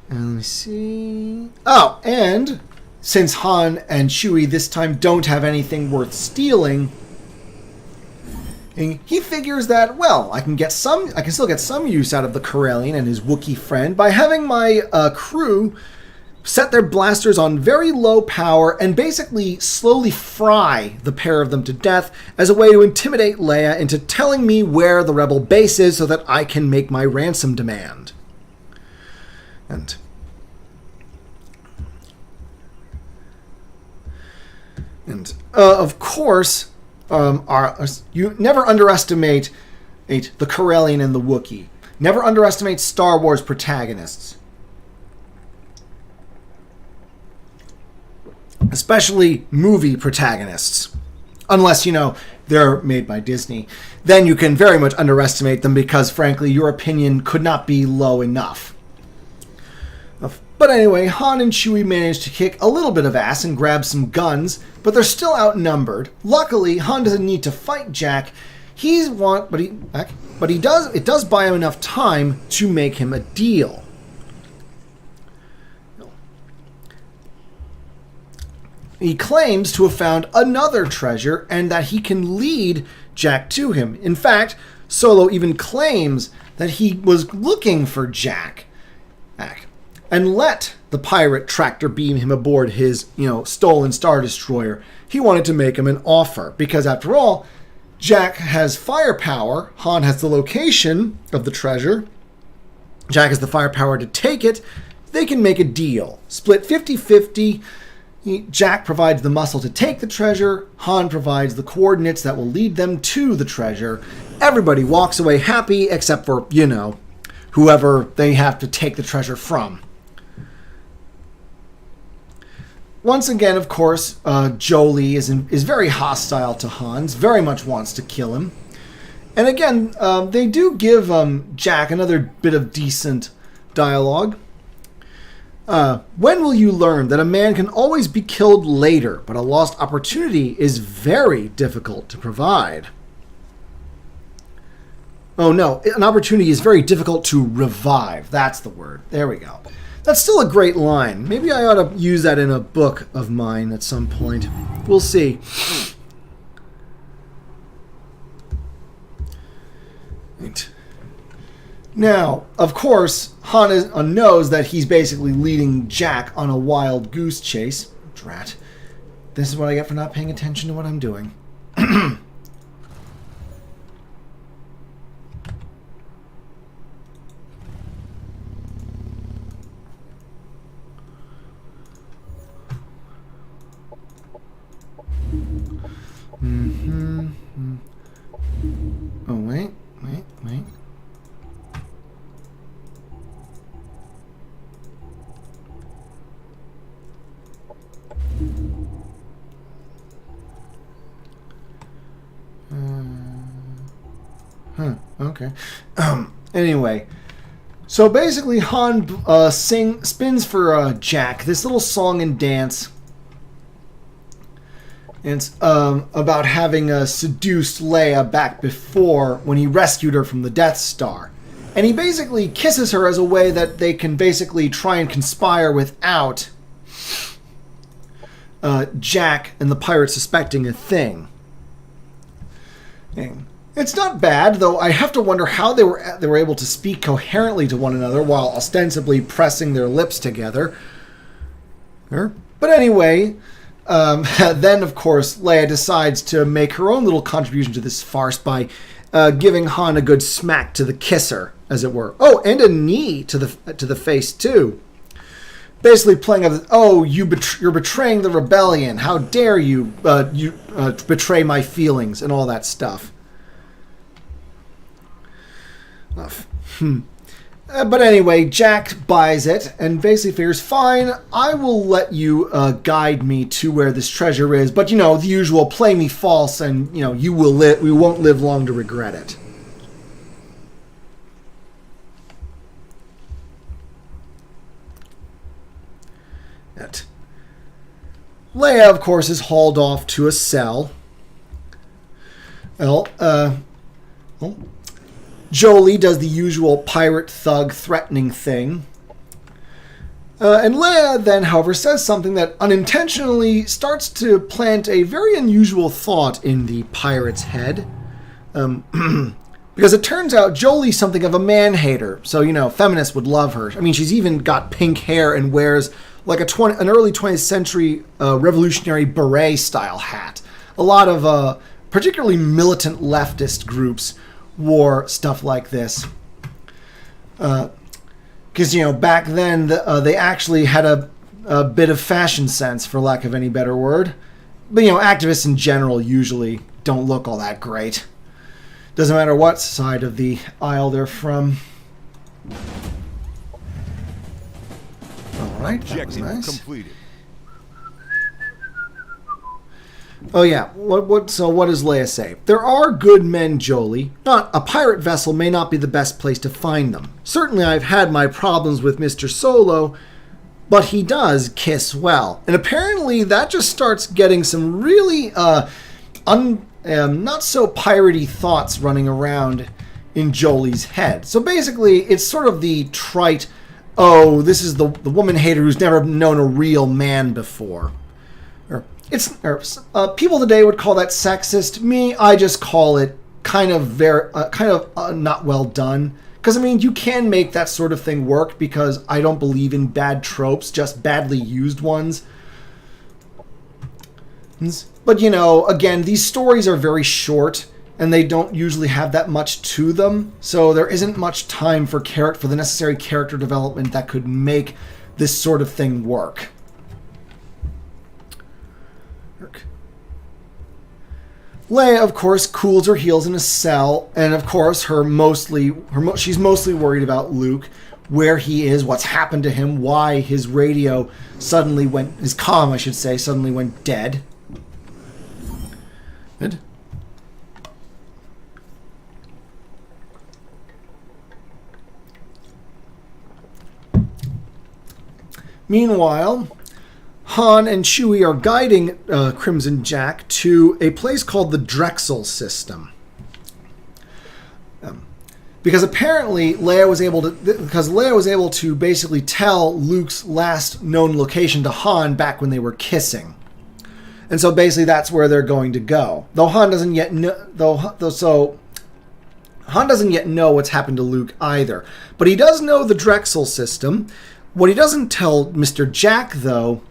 And let me see. Oh, and since Han and Chewie this time don't have anything worth stealing, he figures that, well, I can still get some use out of the Corellian and his Wookiee friend by having my crew set their blasters on very low power and basically slowly fry the pair of them to death as a way to intimidate Leia into telling me where the rebel base is so that I can make my ransom demand. And of course, you never underestimate the Corellian and the Wookiee. Never underestimate Star Wars protagonists. Especially movie protagonists. Unless, they're made by Disney. Then you can very much underestimate them because, frankly, your opinion could not be low enough. But anyway, Han and Chewie managed to kick a little bit of ass and grab some guns, but they're still outnumbered. Luckily, Han doesn't need to fight Jack. It does buy him enough time to make him a deal. He claims to have found another treasure and that he can lead Jack to him. In fact, Solo even claims that he was looking for Jack and let the pirate tractor beam him aboard his, stolen Star Destroyer. He wanted to make him an offer because, after all, Jack has firepower. Han has the location of the treasure. Jack has the firepower to take it. They can make a deal. Split 50-50. Jack provides the muscle to take the treasure. Han provides the coordinates that will lead them to the treasure. Everybody walks away happy except for, whoever they have to take the treasure from. Once again, of course, Jolie is very hostile to Hans, very much wants to kill him. And again, they do give Jack another bit of decent dialogue. When will you learn that a man can always be killed later, but a lost opportunity is very difficult to provide? Oh no, an opportunity is very difficult to revive. That's the word. There we go. That's still a great line. Maybe I ought to use that in a book of mine at some point. We'll see. Right. Now, of course, Han knows that he's basically leading Jack on a wild goose chase. Drat. This is what I get for not paying attention to what I'm doing. Oh, wait. Okay. Anyway, so basically Han spins for Jack this little song and dance. And it's about having seduced Leia back before when he rescued her from the Death Star. And he basically kisses her as a way that they can basically try and conspire without Jack and the pirates suspecting a thing. It's not bad, though I have to wonder how they were able to speak coherently to one another while ostensibly pressing their lips together. But anyway, then of course Leia decides to make her own little contribution to this farce by giving Han a good smack to the kisser, as it were. Oh, and a knee to the face too. Basically playing up, oh, you're betraying the rebellion. How dare you betray my feelings and all that stuff. But anyway, Jack buys it and basically figures, fine, I will let you guide me to where this treasure is. But, the usual, play me false and, we won't live long to regret it. Leia, of course, is hauled off to a cell. Jolie does the usual pirate thug threatening thing. And Leia then, however, says something that unintentionally starts to plant a very unusual thought in the pirate's head. Because it turns out Jolie's something of a man-hater. So, feminists would love her. I mean, she's even got pink hair and wears like an early 20th century revolutionary beret-style hat. A lot of particularly militant leftist groups wore stuff like this. Because, back then they actually had a bit of fashion sense, for lack of any better word. But, activists in general usually don't look all that great. Doesn't matter what side of the aisle they're from. All right, that was nice. Completed. Oh yeah, so what does Leia say? There are good men, Jolie. A pirate vessel may not be the best place to find them. Certainly I've had my problems with Mr. Solo, but he does kiss well. And apparently that just starts getting some really not so piratey thoughts running around in Jolie's head. So basically it's sort of the trite, oh, this is the woman hater who's never known a real man before. People today would call that sexist. Me, I just call it kind of not well done. Because, you can make that sort of thing work because I don't believe in bad tropes, just badly used ones. But, again, these stories are very short and they don't usually have that much to them. So there isn't much time for the necessary character development that could make this sort of thing work. Leia, of course, cools her heels in a cell, and of course, she's mostly worried about Luke, where he is, what's happened to him, why his radio his comm, I should say, suddenly went dead. Good. Meanwhile, Han and Chewie are guiding Crimson Jack to a place called the Drexel System. Because apparently Leia was able to basically tell Luke's last known location to Han back when they were kissing. And so basically that's where they're going to go. Though Han doesn't yet know, Han doesn't yet know what's happened to Luke either. But he does know the Drexel system. What he doesn't tell Mr. Jack, though,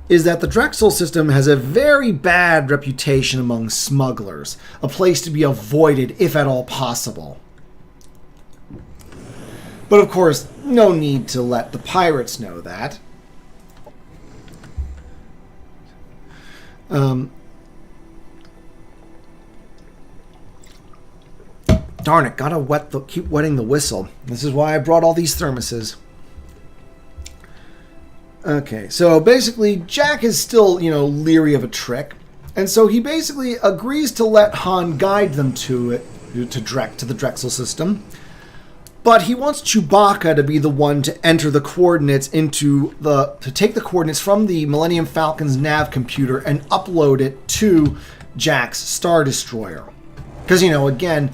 is that the Drexel system has a very bad reputation among smugglers. A place to be avoided, if at all possible. But of course, no need to let the pirates know that. Darn it, gotta keep wetting the whistle. This is why I brought all these thermoses. Okay, so basically Jack is still, leery of a trick. And so he basically agrees to let Han guide them to the Drexel system. But he wants Chewbacca to be the one to enter the coordinates to take the coordinates from the Millennium Falcon's nav computer and upload it to Jack's Star Destroyer. Because, again,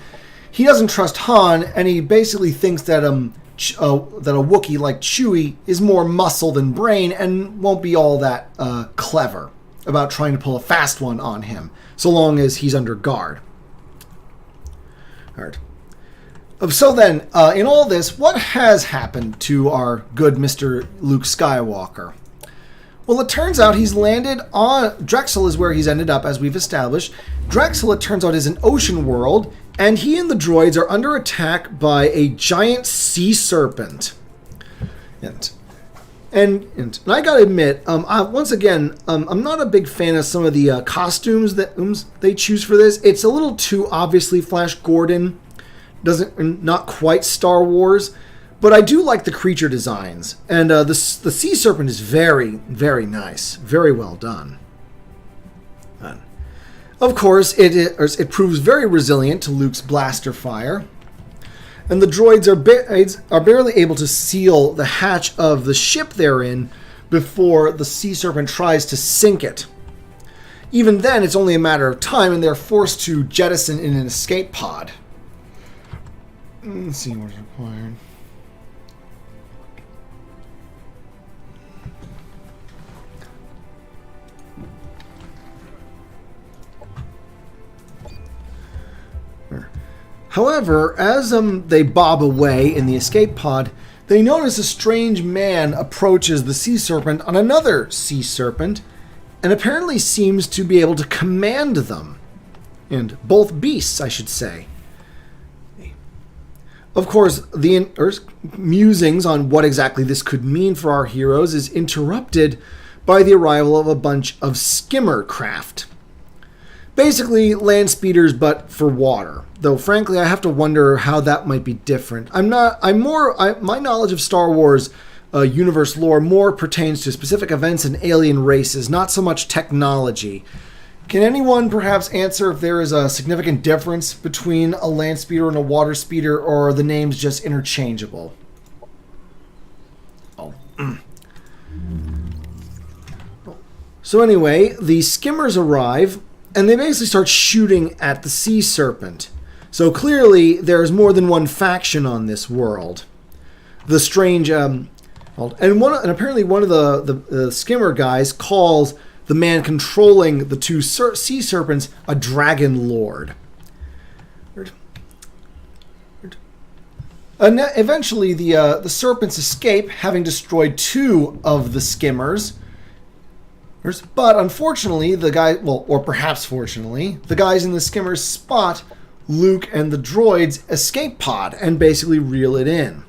he doesn't trust Han, and he basically thinks that a Wookiee like Chewie is more muscle than brain and won't be all that clever about trying to pull a fast one on him, so long as he's under guard. All right. So then, in all this, what has happened to our good Mr. Luke Skywalker? Well, it turns out he's landed on... Drexel is where he's ended up, as we've established. Drexel, it turns out, is an ocean world, and he and the droids are under attack by a giant sea serpent. And I gotta admit, once again, I'm not a big fan of some of the costumes that they choose for this. It's a little too obviously Flash Gordon. Not quite Star Wars, but I do like the creature designs, and the sea serpent is very, very nice, very well done. Of course, it proves very resilient to Luke's blaster fire, and the droids are barely able to seal the hatch of the ship they're in before the sea serpent tries to sink it. Even then, it's only a matter of time, and they're forced to jettison in an escape pod. Let's see what's required. However, as they bob away in the escape pod, they notice a strange man approaches the sea serpent on another sea serpent, and apparently seems to be able to command them. And both beasts, I should say. Of course, the musings on what exactly this could mean for our heroes is interrupted by the arrival of a bunch of skimmer craft. Basically, land speeders, but for water. Though, frankly, I have to wonder how that might be different. My knowledge of Star Wars universe lore more pertains to specific events and alien races, not so much technology. Can anyone perhaps answer if there is a significant difference between a land speeder and a water speeder, or are the names just interchangeable? Oh. So anyway, the skimmers arrive, and they basically start shooting at the sea serpent. So clearly, there's more than one faction on this world. The strange, and apparently one of the skimmer guys calls the man controlling the two sea serpents a dragon lord. And eventually, the serpents escape, having destroyed two of the skimmers. But unfortunately, or perhaps fortunately, the guys in the skimmers spot Luke and the droid's escape pod and basically reel it in.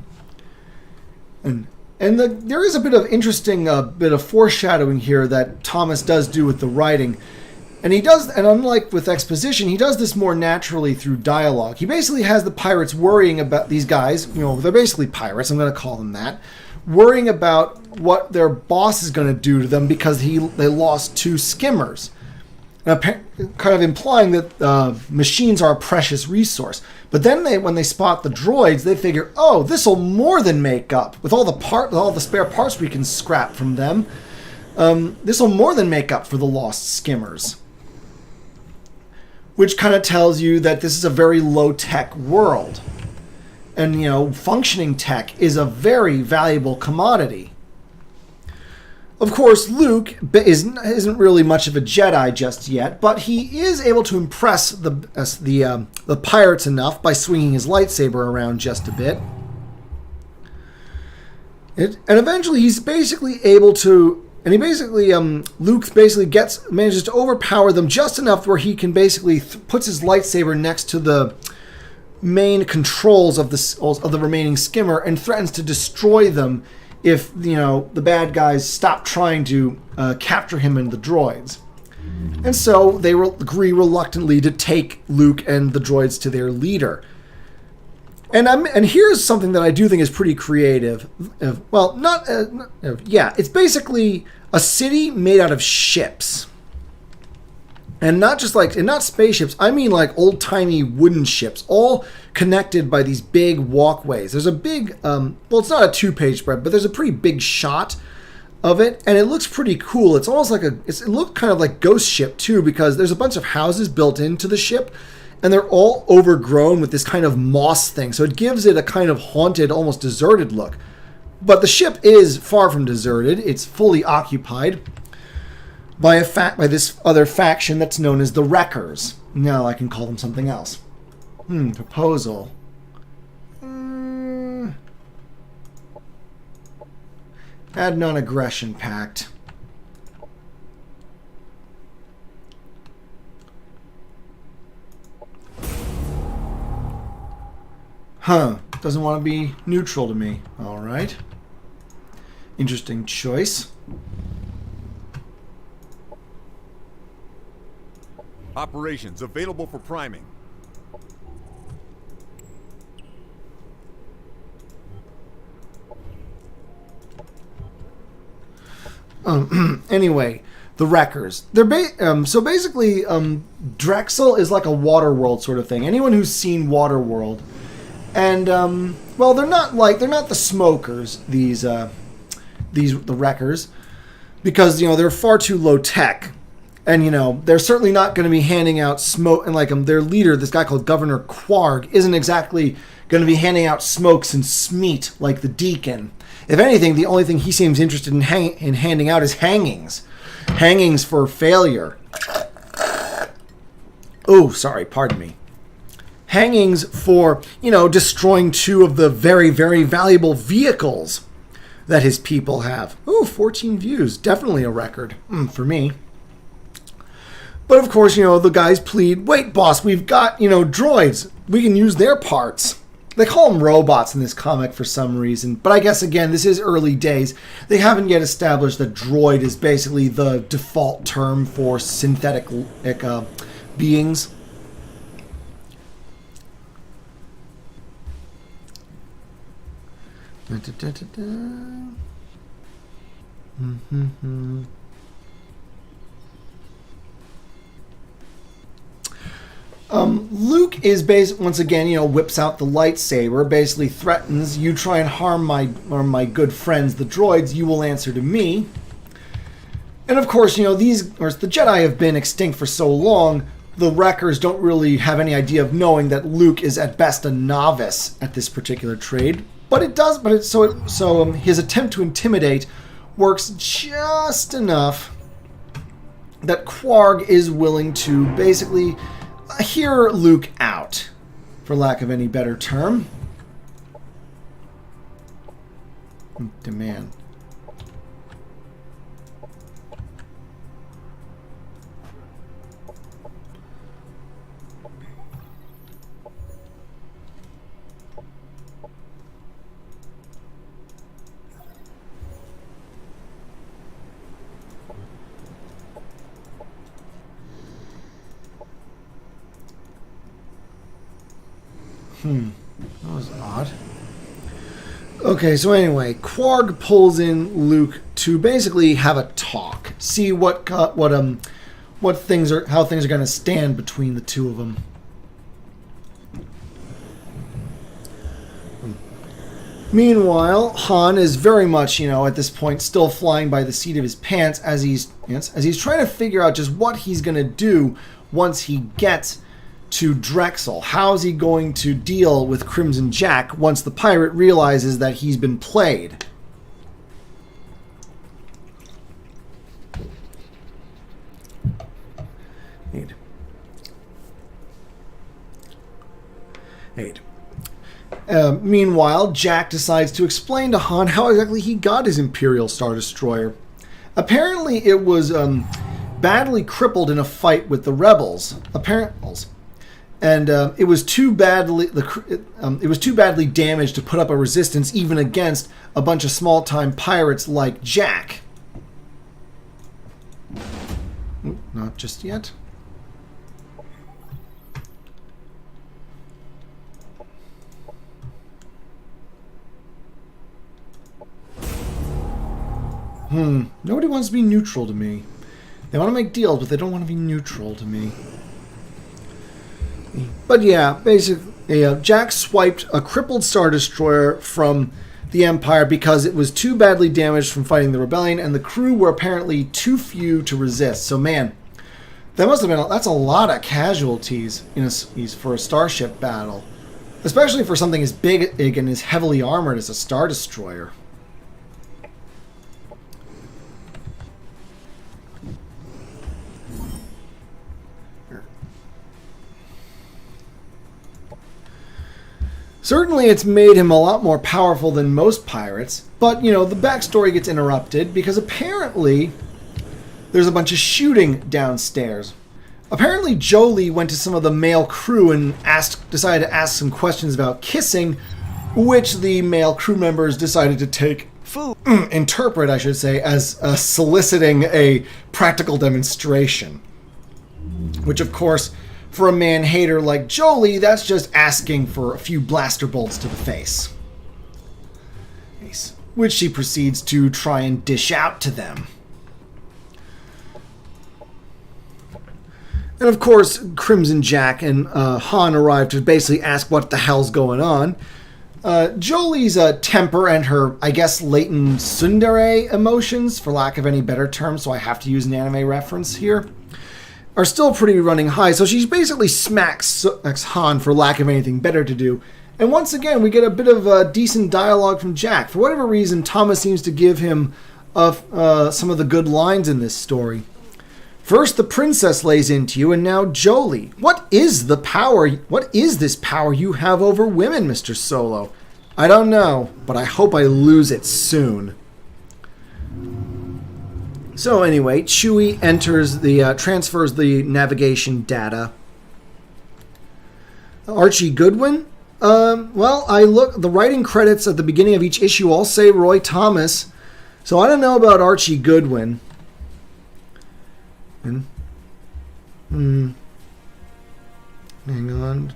There is a bit of interesting bit of foreshadowing here that Thomas does do with the writing. And unlike with exposition, he does this more naturally through dialogue. He basically has the pirates worrying about these guys, they're basically pirates, I'm going to call them that, worrying about what their boss is going to do to them because they lost two skimmers. Kind of implying that machines are a precious resource. But then when they spot the droids, they figure, oh, this will more than make up. With all the spare parts we can scrap from them, this will more than make up for the lost skimmers. Which kind of tells you that this is a very low-tech world. and functioning tech is a very valuable commodity. Of course, Luke isn't really much of a Jedi just yet, but he is able to impress the pirates enough by swinging his lightsaber around just a bit. And eventually, he's basically able to, and Luke basically manages to overpower them just enough where he can basically puts his lightsaber next to the main controls of the remaining skimmer and threatens to destroy them if the bad guys stop trying to capture him and the droids. And so they agree reluctantly to take Luke and the droids to their leader. And here's something that I do think is pretty creative. It's basically a city made out of ships. And not spaceships, I mean like old-timey wooden ships, all connected by these big walkways. There's a big, it's not a 2-page spread, but there's a pretty big shot of it, and it looks pretty cool. It's almost like it looks kind of like Ghost Ship too, because there's a bunch of houses built into the ship, and they're all overgrown with this kind of moss thing, so it gives it a kind of haunted, almost deserted look. But the ship is far from deserted. It's fully occupied by this other faction that's known as the Wreckers. Now I can call them something else. Proposal. Add non-aggression pact. Doesn't want to be neutral to me. All right. Interesting choice. Operations available for priming. Anyway, the Wreckers. They're so basically, Drexel is like a Waterworld sort of thing. Anyone who's seen Waterworld, and they're not the smokers. The Wreckers, because they're far too low tech. And, they're certainly not going to be handing out smoke. And, their leader, this guy called Governor Quarg, isn't exactly going to be handing out smokes and smeat like the Deacon. If anything, the only thing he seems interested in handing out is hangings. Hangings for failure. Oh, sorry, pardon me. Hangings for, destroying 2 of the very, very valuable vehicles that his people have. Ooh, 14 views. Definitely a record for me. But of course, the guys plead, wait, boss, we've got, droids. We can use their parts. They call them robots in this comic for some reason. But I guess, again, this is early days. They haven't yet established that droid is basically the default term for synthetic beings. Luke is once again, whips out the lightsaber, basically threatens, you try and harm my good friends, the droids, you will answer to me. And of course, the Jedi have been extinct for so long, the Wreckers don't really have any idea of knowing that Luke is at best a novice at this particular trade. His attempt to intimidate works just enough that Quarg is willing to basically hear Luke out, for lack of any better term. Demand. That was odd. Okay, so anyway, Quarg pulls in Luke to basically have a talk, see how things are going to stand between the two of them. Meanwhile, Han is very much, at this point, still flying by the seat of his pants as he's trying to figure out just what he's going to do once he gets to Drexel? How's he going to deal with Crimson Jack once the pirate realizes that he's been played? Eight. Meanwhile, Jack decides to explain to Han how exactly he got his Imperial Star Destroyer. Apparently, it was badly crippled in a fight with the rebels. And it was too badly damaged to put up a resistance even against a bunch of small-time pirates like Jack. Not just yet. Nobody wants to be neutral to me. They want to make deals, but they don't want to be neutral to me. But yeah, basically, Jack swiped a crippled Star Destroyer from the Empire because it was too badly damaged from fighting the rebellion, and the crew were apparently too few to resist. So man, that's a lot of casualties for a starship battle, especially for something as big and as heavily armored as a Star Destroyer. Certainly it's made him a lot more powerful than most pirates, but, the backstory gets interrupted because apparently there's a bunch of shooting downstairs. Apparently Jolie went to some of the male crew and decided to ask some questions about kissing, which the male crew members decided to interpret, I should say, as soliciting a practical demonstration. Which, of course, for a man-hater like Jolie, that's just asking for a few blaster bolts to the face. Which she proceeds to try and dish out to them. And of course, Crimson Jack and Han arrive to basically ask what the hell's going on. Jolie's temper and her, I guess, latent tsundere emotions, for lack of any better term, so I have to use an anime reference here, are still pretty running high, so she basically smacks Han for lack of anything better to do. And once again, we get a bit of decent dialogue from Jack. For whatever reason, Thomas seems to give him some of the good lines in this story. First, the princess lays into you, and now Jolie. What is this power you have over women, Mr. Solo? I don't know, but I hope I lose it soon. So anyway, Chewie transfers the navigation data. Archie Goodwin? The writing credits at the beginning of each issue all say Roy Thomas, so I don't know about Archie Goodwin. Hang on.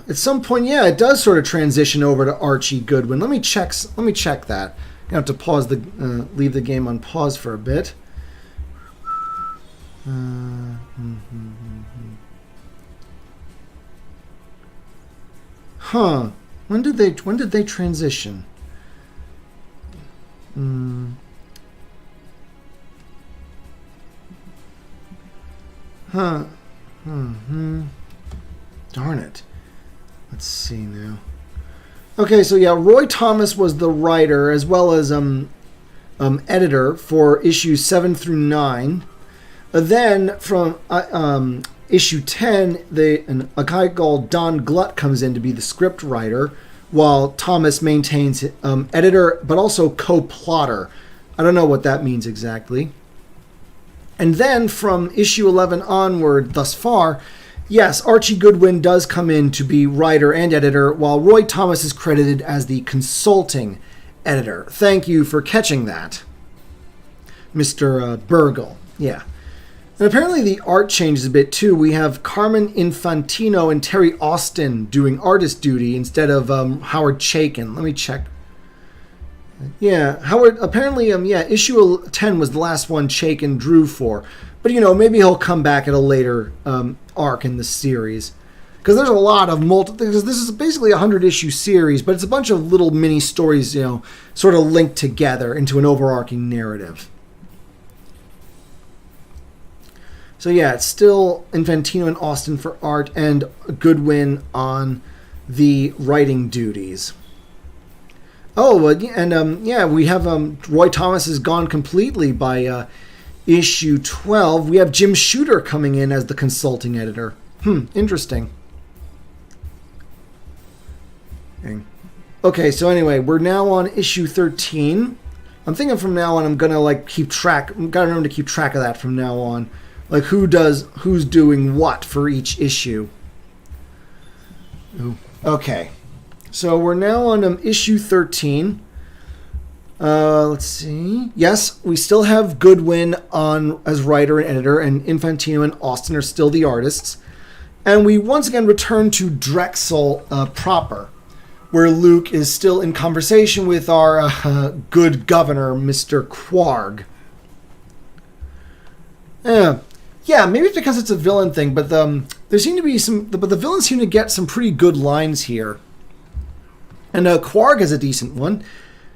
At some point, yeah, it does sort of transition over to Archie Goodwin. Let me check that. I'm gonna have to pause leave the game on pause for a bit. When did they transition? Darn it. Let's see now. Okay, so yeah, Roy Thomas was the writer as well as editor for issues 7 through 9. Then from issue 10, a guy called Don Glut comes in to be the script writer, while Thomas maintains editor, but also co-plotter. I don't know what that means exactly. And then from issue 11 onward thus far, yes, Archie Goodwin does come in to be writer and editor, while Roy Thomas is credited as the consulting editor. Thank you for catching that, Mr. Burgle. Yeah. And apparently the art changes a bit too. We have Carmen Infantino and Terry Austin doing artist duty instead of Howard Chaykin. Let me check. Yeah, Howard, apparently, issue 10 was the last one Chaykin drew for. But, maybe he'll come back at a later arc in the series. Because there's a lot of because this is basically a 100-issue series, but it's a bunch of little mini stories, sort of linked together into an overarching narrative. So yeah, it's still Infantino and Austin for art and Goodwin on the writing duties. Oh, and yeah, we have Roy Thomas is gone completely by issue 12. We have Jim Shooter coming in as the consulting editor. Interesting. Okay, so anyway, we're now on issue 13. I'm thinking from now on I'm gonna like keep track. Gotta remember to keep track of that from now on, like who's doing what for each issue. Ooh. Okay, so we're now on issue 13. Let's see. Yes, we still have Goodwin on as writer and editor, and Infantino and Austin are still the artists. And we once again return to Drexel proper, where Luke is still in conversation with our good governor, Mr. Quarg. Yeah, maybe it's because it's a villain thing, but there seem to be but the villains seem to get some pretty good lines here. And Quarg has a decent one.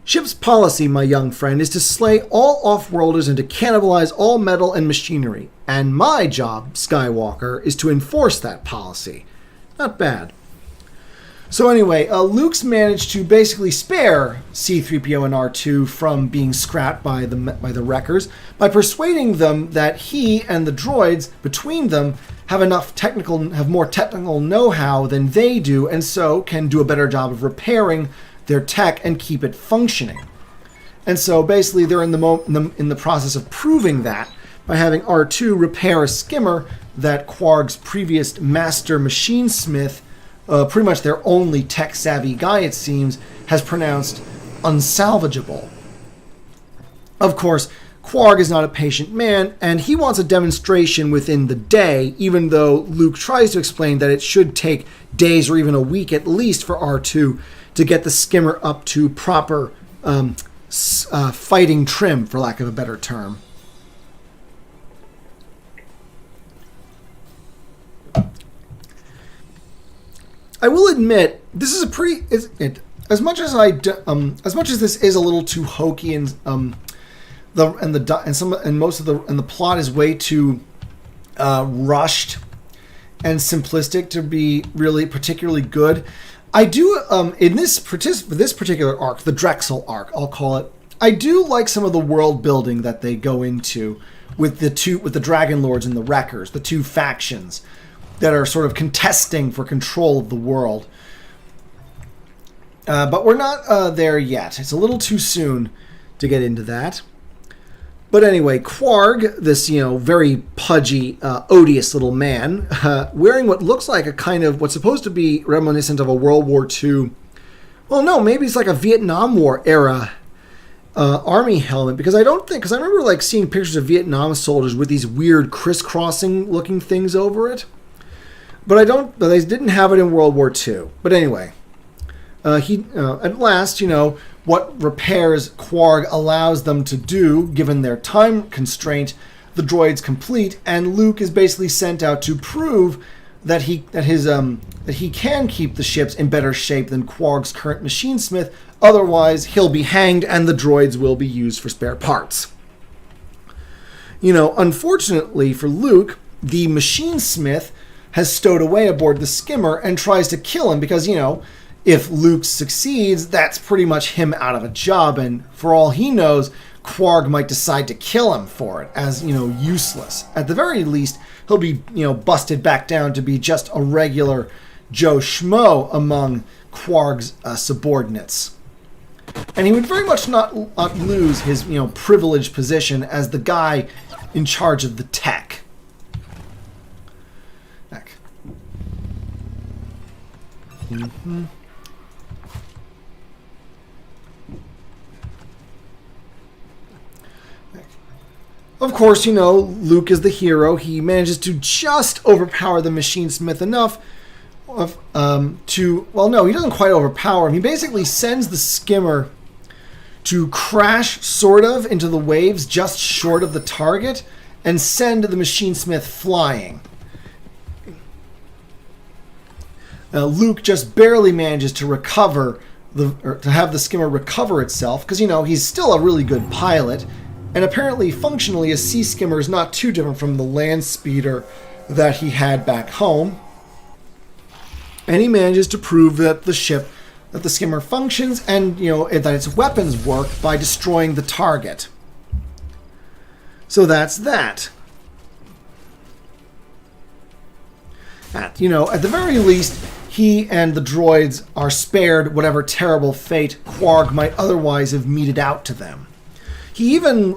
Ship's policy, my young friend, is to slay all off-worlders and to cannibalize all metal and machinery. And my job, Skywalker, is to enforce that policy. Not bad. So anyway, Luke's managed to basically spare C-3PO and R2 from being scrapped by the wreckers by persuading them that he and the droids between them have more technical know-how than they do, and so can do a better job of repairing their tech and keep it functioning. And so basically they're in the process of proving that by having R2 repair a skimmer that Quarg's previous master machinesmith, pretty much their only tech-savvy guy, it seems, has pronounced unsalvageable. Of course, Quarg is not a patient man, and he wants a demonstration within the day, even though Luke tries to explain that it should take days or even a week at least for R2 to get the skimmer up to proper fighting trim, for lack of a better term. I will admit, this is a pretty. As much as this is a little too hokey and the plot is way too rushed and simplistic to be really particularly good. I do in this particular arc, the Drexel arc, I'll call it. I do like some of the world building that they go into with the Dragon Lords and the Wreckers, the two factions that are sort of contesting for control of the world. But we're not there yet. It's a little too soon to get into that. But anyway, Quarg, this very pudgy, odious little man, wearing what looks like a kind of what's supposed to be reminiscent of a World War II. Well, no, maybe it's like a Vietnam War era army helmet, because I remember like seeing pictures of Vietnam soldiers with these weird crisscrossing looking things over it. But they didn't have it in World War II. But anyway, at last, what repairs Quarg allows them to do, given their time constraint, the droids complete, and Luke is basically sent out to prove that he can keep the ships in better shape than Quarg's current machinesmith. Otherwise, he'll be hanged, and the droids will be used for spare parts. Unfortunately for Luke, the machinesmith has stowed away aboard the skimmer and tries to kill him because, if Luke succeeds, that's pretty much him out of a job, and for all he knows, Quarg might decide to kill him for it as, useless. At the very least, he'll be, busted back down to be just a regular Joe Schmo among Quarg's subordinates. And he would very much not lose his, privileged position as the guy in charge of the tech. Mm-hmm. Of course, Luke is the hero. He manages to just overpower the machinesmith enough he doesn't quite overpower him. He basically sends the skimmer to crash sort of into the waves just short of the target and send the machinesmith flying. Luke just barely manages to to have the skimmer recover itself because, he's still a really good pilot. And apparently, functionally, a sea skimmer is not too different from the land speeder that he had back home. And he manages to prove that the skimmer functions and, that its weapons work by destroying the target. So that's that. At the very least, he and the droids are spared whatever terrible fate Quark might otherwise have meted out to them. He even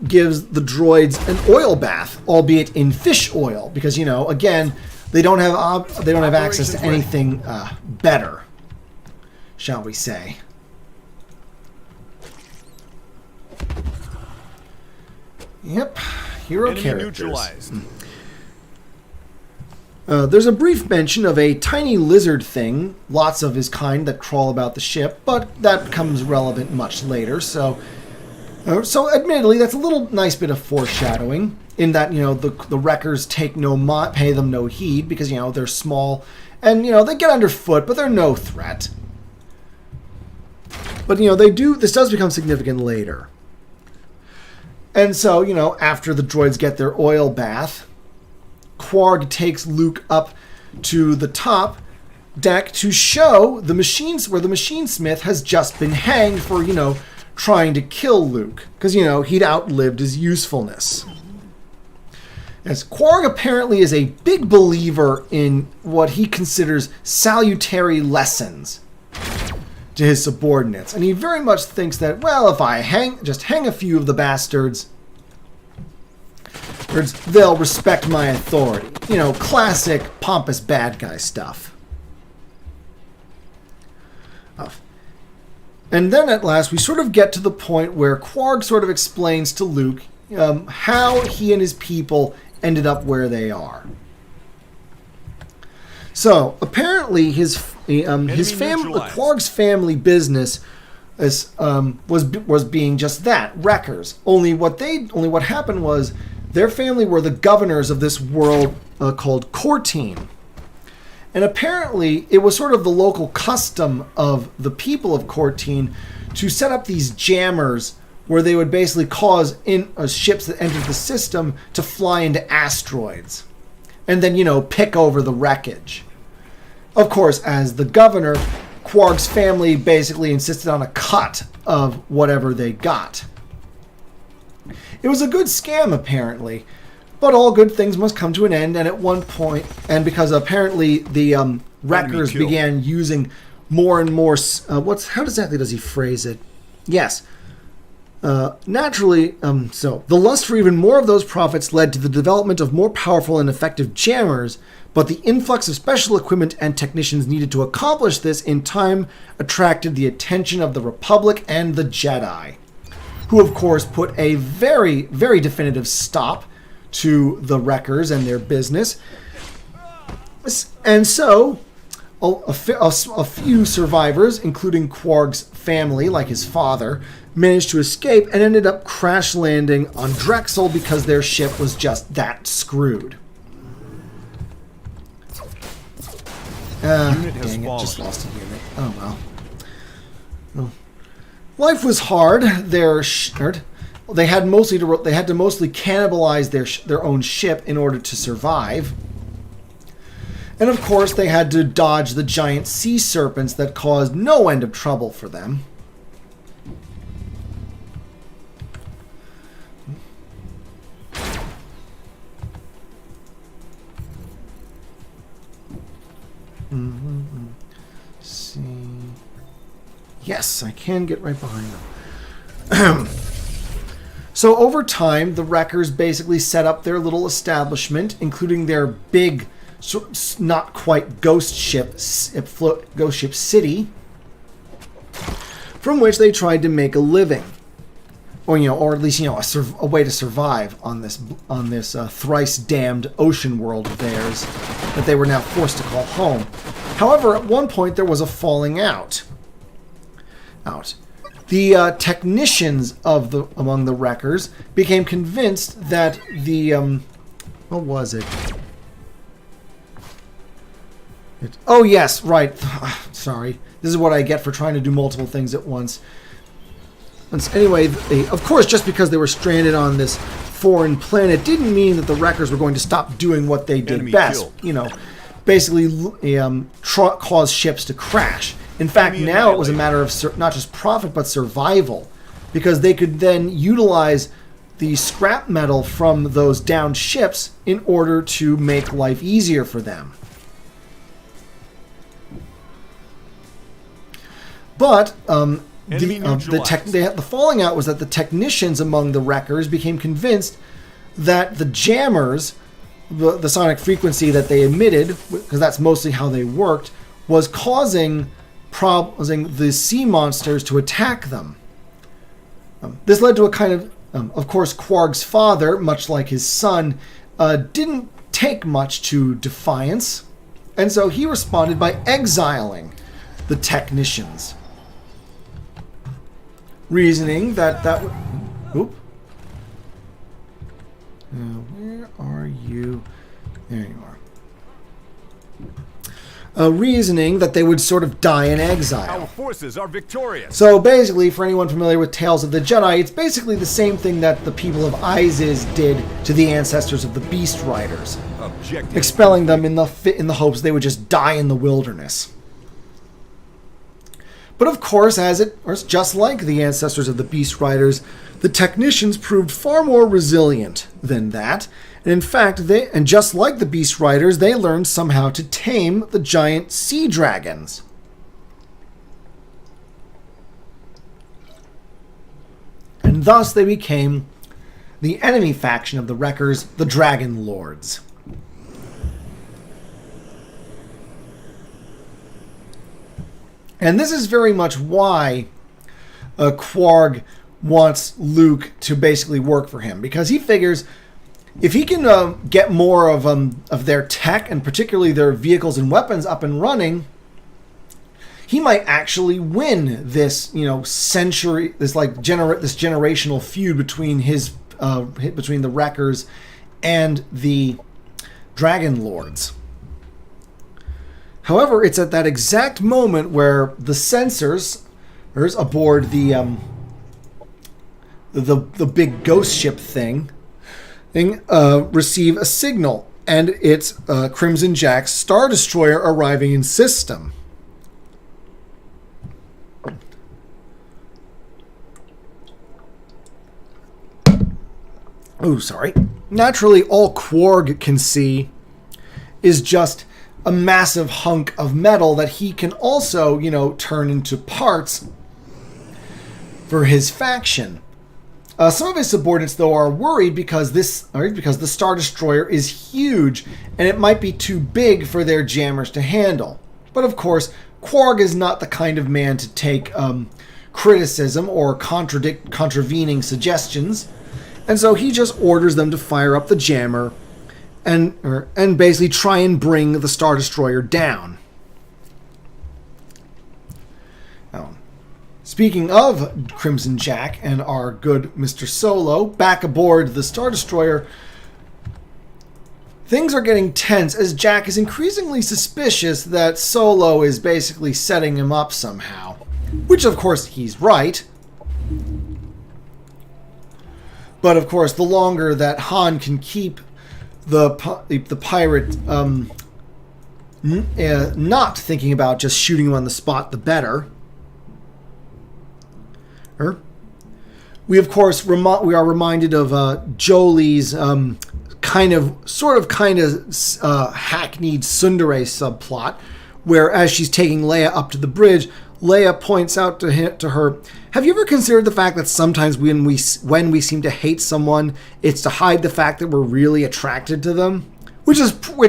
gives the droids an oil bath, albeit in fish oil, because again, they don't have access to anything better, shall we say? Yep, hero Enemy characters. neutralized. There's a brief mention of a tiny lizard thing, lots of his kind that crawl about the ship, but that becomes relevant much later. So admittedly, that's a little nice bit of foreshadowing in that the wreckers pay them no heed because they're small and they get underfoot, but they're no threat. But this does become significant later. And so after the droids get their oil bath, Quark takes Luke up to the top deck to show the machines where the machinesmith has just been hanged for trying to kill Luke because he'd outlived his usefulness. As Quark apparently is a big believer in what he considers salutary lessons to his subordinates, and he very much thinks that, well, if I just hang a few of the bastards, they'll respect my authority. Classic pompous bad guy stuff. And then at last we sort of get to the point where Quark sort of explains to Luke how he and his people ended up where they are. So apparently his family, Quark's family business, was being just that, wreckers. Only what happened was their family were the governors of this world called Cortine. And apparently, it was sort of the local custom of the people of Cortine to set up these jammers where they would basically cause ships that entered the system to fly into asteroids and then, pick over the wreckage. Of course, as the governor, Quark's family basically insisted on a cut of whatever they got. It was a good scam, apparently. But all good things must come to an end, and at one point, and because apparently the wreckers began using more and more, how exactly does he phrase it? Yes. Naturally, so the lust for even more of those profits led to the development of more powerful and effective jammers, but the influx of special equipment and technicians needed to accomplish this in time attracted the attention of the Republic and the Jedi, who of course put a very, very definitive stop to the wreckers and their business. And so a few survivors, including Quark's family, like his father, managed to escape and ended up crash landing on Drexel because their ship was just that screwed. Dang it, just lost a unit. Oh well. Life was hard. They had to mostly cannibalize their own ship in order to survive. And of course, they had to dodge the giant sea serpents that caused no end of trouble for them. See. Yes, I can get right behind them. So over time, the wreckers basically set up their little establishment, including their big, not quite ghost ship city, from which they tried to make a living, or at least a way to survive on this thrice damned ocean world of theirs that they were now forced to call home. However, at one point there was a falling out. The technicians among the wreckers became convinced that the what was it? Oh yes, right. Sorry, this is what I get for trying to do multiple things at once. anyway, of course, just because they were stranded on this foreign planet didn't mean that the wreckers were going to stop doing what they did Enemy best. killed. You know, basically cause ships to crash. In fact, Enemy now it was a annihilated. matter of not just profit but survival, because they could then utilize the scrap metal from those downed ships in order to make life easier for them. But Enemy neutralized. the falling out was that the technicians among the wreckers became convinced that the jammers, the sonic frequency that they emitted, because that's mostly how they worked, was causing the sea monsters to attack them. This led to a kind of course, Quarg's father, much like his son, didn't take much to defiance, and so he responded by exiling the technicians. Reasoning that would... Oop. Where are you? There you are. Reasoning that they would sort of die in exile. Our forces are victorious. So basically, for anyone familiar with Tales of the Jedi, it's basically the same thing that the people of Isis did to the ancestors of the Beast Riders, Objective. expelling them in the hopes they would just die in the wilderness. But of course, just like the ancestors of the Beast Riders, the technicians proved far more resilient than that. And in fact, just like the Beast Riders, they learned somehow to tame the giant sea dragons. And thus they became the enemy faction of the Wreckers, the Dragon Lords. And this is very much why Quarg wants Luke to basically work for him, because he figures if he can get more of their tech, and particularly their vehicles and weapons, up and running, he might actually win this, this generational feud between between the Wreckers and the Dragon Lords. However, it's at that exact moment where the sensors aboard the big ghost ship thing receive a signal, and it's Crimson Jack's Star Destroyer arriving in system. Oh, sorry. Naturally, all Quarg can see is just a massive hunk of metal that he can also, turn into parts for his faction. Some of his subordinates, though, are worried because the Star Destroyer is huge and it might be too big for their jammers to handle. But of course, Quarg is not the kind of man to take criticism or contravening suggestions, and so he just orders them to fire up the jammer and basically try and bring the Star Destroyer down. Speaking of Crimson Jack and our good Mr. Solo, back aboard the Star Destroyer, things are getting tense as Jack is increasingly suspicious that Solo is basically setting him up somehow. Which, of course, he's right. But, of course, the longer that Han can keep the pirate not thinking about just shooting him on the spot, the better. We, of course, we are reminded of Jolie's kind of hackneyed tsundere subplot, where as she's taking Leia up to the bridge, Leia points out to her, have you ever considered the fact that sometimes when we seem to hate someone, it's to hide the fact that we're really attracted to them? Which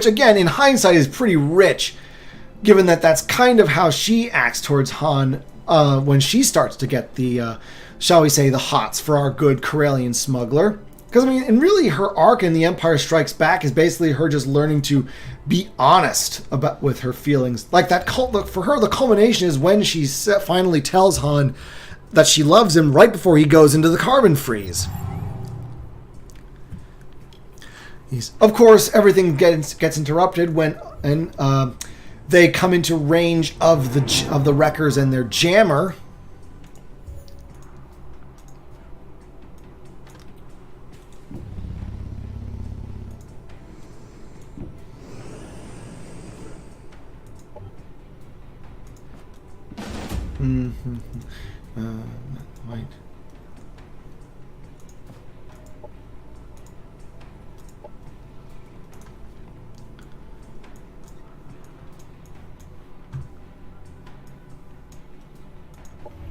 again, in hindsight, is pretty rich, given that that's kind of how she acts towards Han when she starts to get the, shall we say, the hots for our good Corellian smuggler. Because, and really her arc in The Empire Strikes Back is basically her just learning to be honest with her feelings. Like that, for her, the culmination is when she finally tells Han that she loves him right before he goes into the carbon freeze. Of course, everything gets interrupted when they come into range of the Wreckers and their jammer. Wait.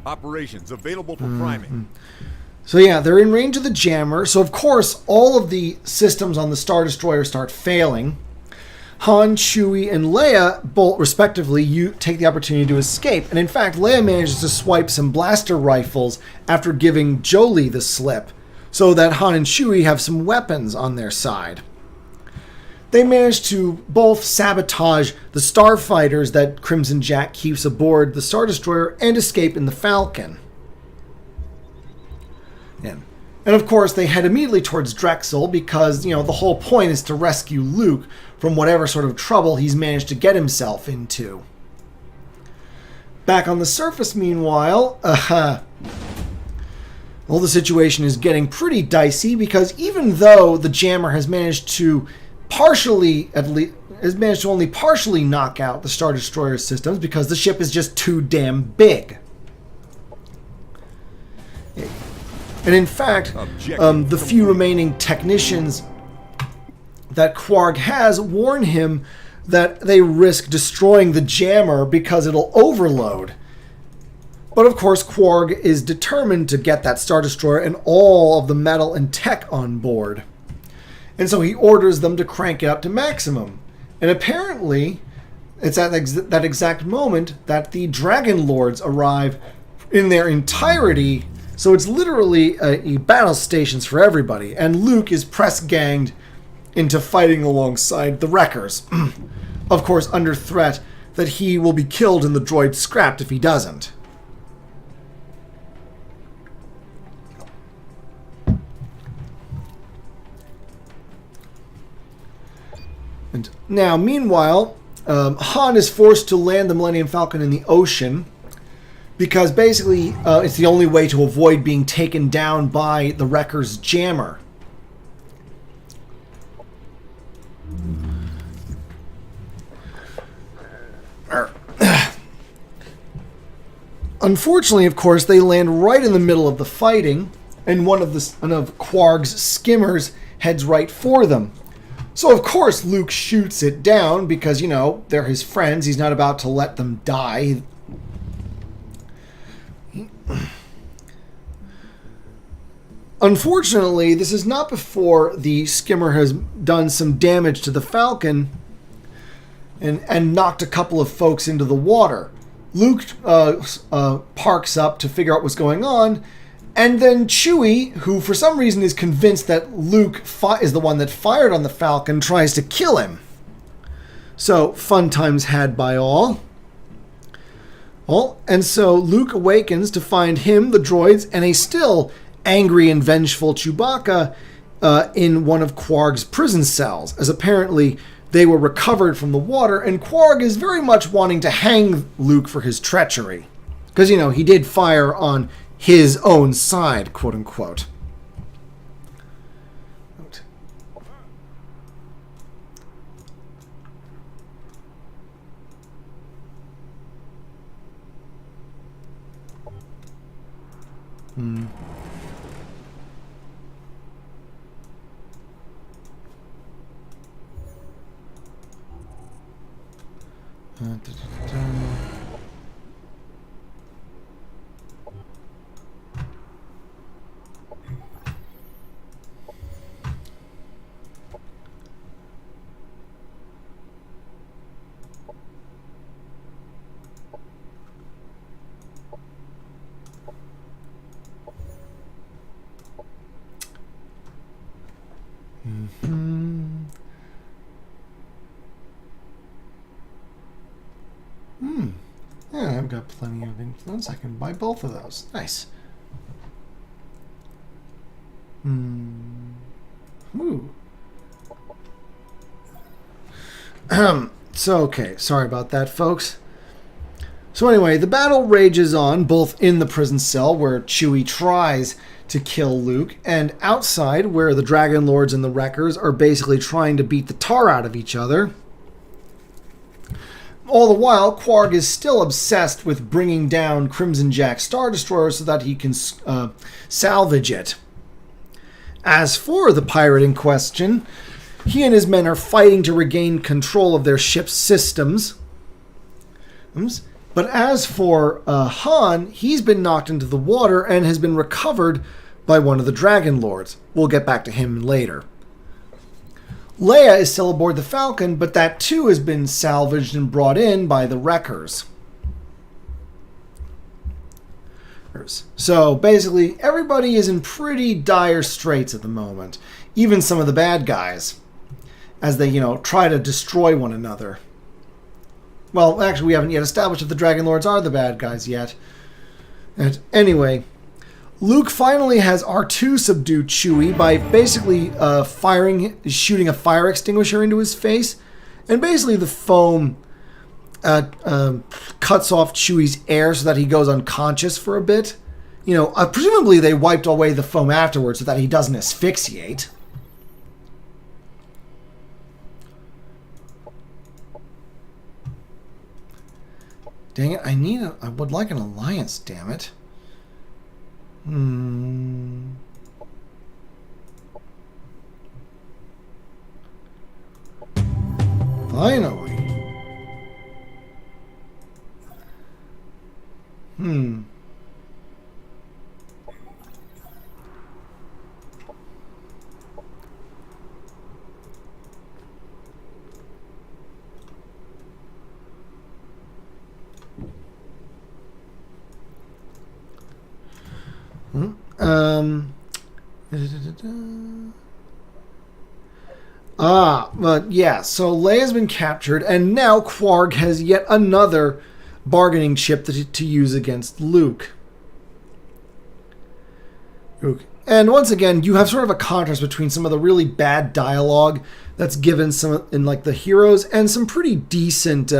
Operations available for priming. So yeah, they're in range of the jammer. So of course, all of the systems on the Star Destroyer start failing. Han, Chewie, and Leia, both respectively, you take the opportunity to escape. And in fact, Leia manages to swipe some blaster rifles after giving Jolee the slip, so that Han and Chewie have some weapons on their side. They manage to both sabotage the starfighters that Crimson Jack keeps aboard the Star Destroyer and escape in the Falcon. And of course, they head immediately towards Drexel because, the whole point is to rescue Luke from whatever sort of trouble he's managed to get himself into. Back on the surface, meanwhile, well, the situation is getting pretty dicey because even though the jammer has managed to only partially knock out the Star Destroyer systems because the ship is just too damn big. And in fact, the few remaining technicians that Quark has warn him that they risk destroying the jammer because it'll overload. But of course, Quark is determined to get that Star Destroyer and all of the metal and tech on board. And so he orders them to crank it up to maximum. And apparently, it's at that exact moment that the Dragon Lords arrive in their entirety. So it's literally a battle stations for everybody. And Luke is press-ganged into fighting alongside the Wreckers. Of course, under threat that he will be killed and the droid scrapped if he doesn't. And now, meanwhile, Han is forced to land the Millennium Falcon in the ocean because basically it's the only way to avoid being taken down by the Wrecker's jammer. Unfortunately, of course, they land right in the middle of the fighting, and one of Quark's skimmers heads right for them. So, of course, Luke shoots it down because, they're his friends. He's not about to let them die. Unfortunately, this is not before the skimmer has done some damage to the Falcon and knocked a couple of folks into the water. Luke parks up to figure out what's going on, and then Chewie, who for some reason is convinced that Luke is the one that fired on the Falcon, tries to kill him. So, fun times had by all. Well, and so Luke awakens to find him, the droids, and a still angry and vengeful Chewbacca in one of Quark's prison cells, as apparently they were recovered from the water, and Quark is very much wanting to hang Luke for his treachery. Because, he did fire on his own side, quote-unquote. Yeah, I've got plenty of influence. I can buy both of those. Nice. Ooh. So, okay. Sorry about that, folks. So anyway, the battle rages on, both in the prison cell, where Chewie tries to kill Luke, and outside, where the Dragon Lords and the Wreckers are basically trying to beat the tar out of each other. all the while, Quarg is still obsessed with bringing down Crimson Jack's Star Destroyer so that he can salvage it. As for the pirate in question, he and his men are fighting to regain control of their ship's systems. But as for Han, he's been knocked into the water and has been recovered by one of the Dragon Lords. We'll get back to him later. Leia is still aboard the Falcon, but that too has been salvaged and brought in by the Wreckers. So basically, everybody is in pretty dire straits at the moment. Even some of the bad guys, as they, try to destroy one another. Well, actually, we haven't yet established if the Dragon Lords are the bad guys yet. And anyway, Luke finally has R2 subdue Chewie by basically shooting a fire extinguisher into his face. And basically the foam cuts off Chewie's air so that he goes unconscious for a bit. Presumably they wiped away the foam afterwards so that he doesn't asphyxiate. Dang it, I would like an alliance, damn it. Finally. But yeah, so Leia's been captured, and now Quarg has yet another bargaining chip to use against Luke. And once again, you have sort of a contrast between some of the really bad dialogue that's given in like the heroes and some pretty decent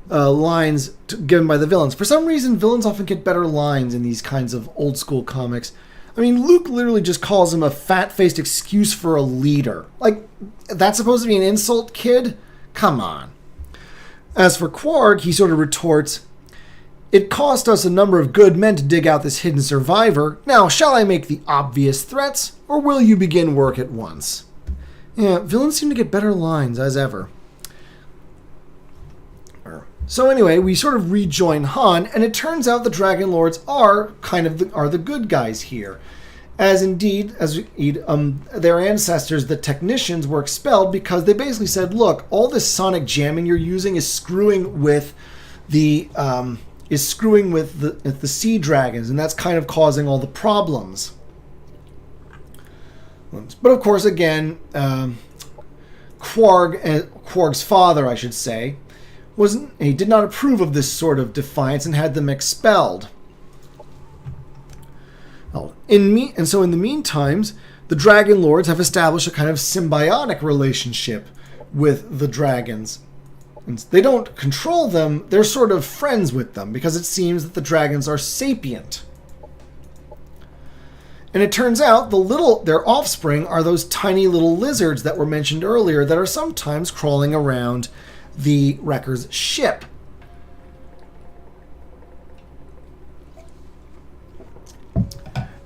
lines given by the villains. For some reason, villains often get better lines in these kinds of old school comics. I mean, Luke literally just calls him a fat-faced excuse for a leader. Like, that's supposed to be an insult, kid? Come on. As for Quarg, he sort of retorts, "It cost us a number of good men to dig out this hidden survivor. Now, shall I make the obvious threats, or will you begin work at once?" Yeah, villains seem to get better lines, as ever. So anyway, we sort of rejoin Han, and it turns out the Dragon Lords are the good guys here. As indeed, their ancestors, the technicians, were expelled because they basically said, look, all this sonic jamming you're using is screwing with the sea dragons, and that's kind of causing all the problems. But of course, again, Quarg's father, I should say, he did not approve of this sort of defiance and had them expelled. So in the meantime, the Dragon Lords have established a kind of symbiotic relationship with the dragons. And they don't control them, they're sort of friends with them, because it seems that the dragons are sapient. And it turns out their offspring are those tiny little lizards that were mentioned earlier that are sometimes crawling around the Wrecker's ship.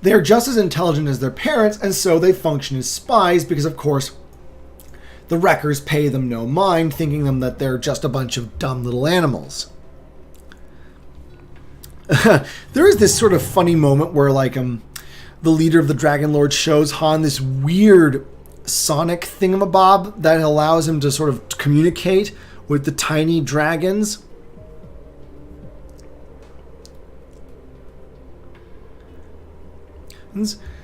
They're just as intelligent as their parents, and so they function as spies because, of course, the Wreckers pay them no mind, thinking them that they're just a bunch of dumb little animals. There is this sort of funny moment where, the leader of the Dragon Lord shows Han this weird sonic thingamabob that allows him to sort of communicate with the tiny dragons.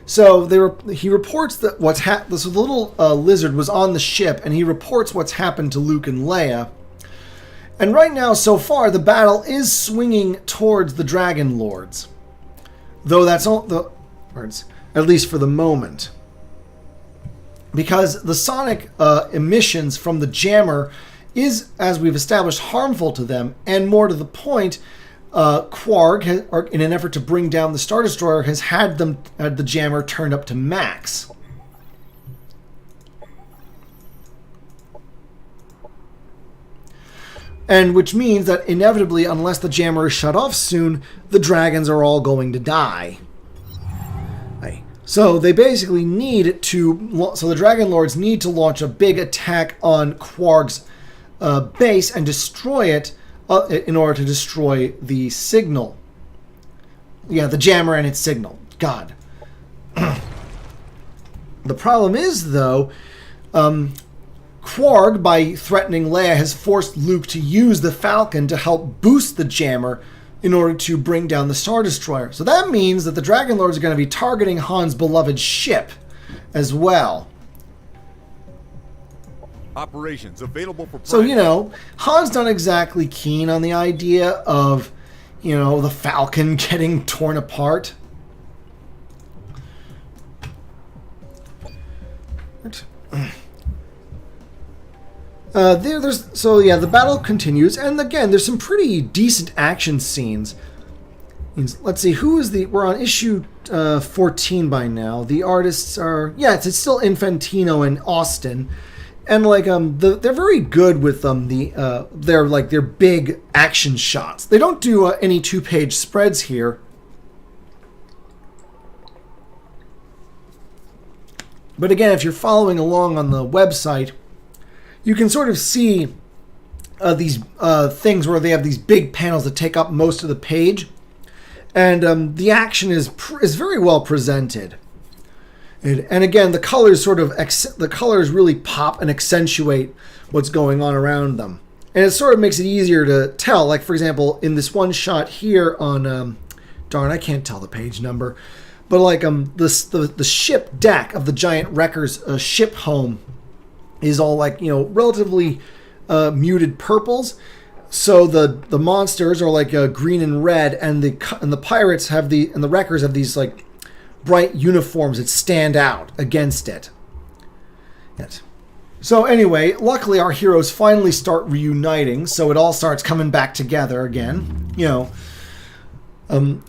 So he reports that what's happened. So the little lizard was on the ship, and he reports what's happened to Luke and Leia. And right now, so far, the battle is swinging towards the Dragon Lords, though that's all at least for the moment, because the sonic emissions from the jammer is, as we've established, harmful to them, and more to the point, Quarg, in an effort to bring down the Star Destroyer, has had the jammer turned up to max. And which means that inevitably, unless the jammer is shut off soon, the dragons are all going to die. So they basically need to... So the Dragon Lords need to launch a big attack on Quarg's base and destroy it in order to destroy the signal. Yeah, the jammer and its signal. God. The problem is, though, Quarg, by threatening Leia, has forced Luke to use the Falcon to help boost the jammer in order to bring down the Star Destroyer. So that means that the Dragon Lords are going to be targeting Han's beloved ship as well. Operations available for So, you know, Han's not exactly keen on the idea of, you know, the Falcon getting torn apart. So yeah, the battle continues, and again, there's some pretty decent action scenes. Let's see, who is the... We're on issue 14 by now. The artists are... Yeah, it's still Infantino and Austin. And like they're very good with their big action shots. They don't do any 2-page spreads here. But again, if you're following along on the website, you can sort of see these things where they have these big panels that take up most of the page, and the action is very well presented. And again, the colors really pop and accentuate what's going on around them, and it sort of makes it easier to tell. Like for example, in this one shot here on darn, I can't tell the page number, but like the ship deck of the giant wrecker's ship home is all like, you know, relatively muted purples. So the monsters are like green and red, and the pirates and the wreckers have these like bright uniforms that stand out against it. Yes. So anyway, luckily our heroes finally start reuniting, so it all starts coming back together again. You know,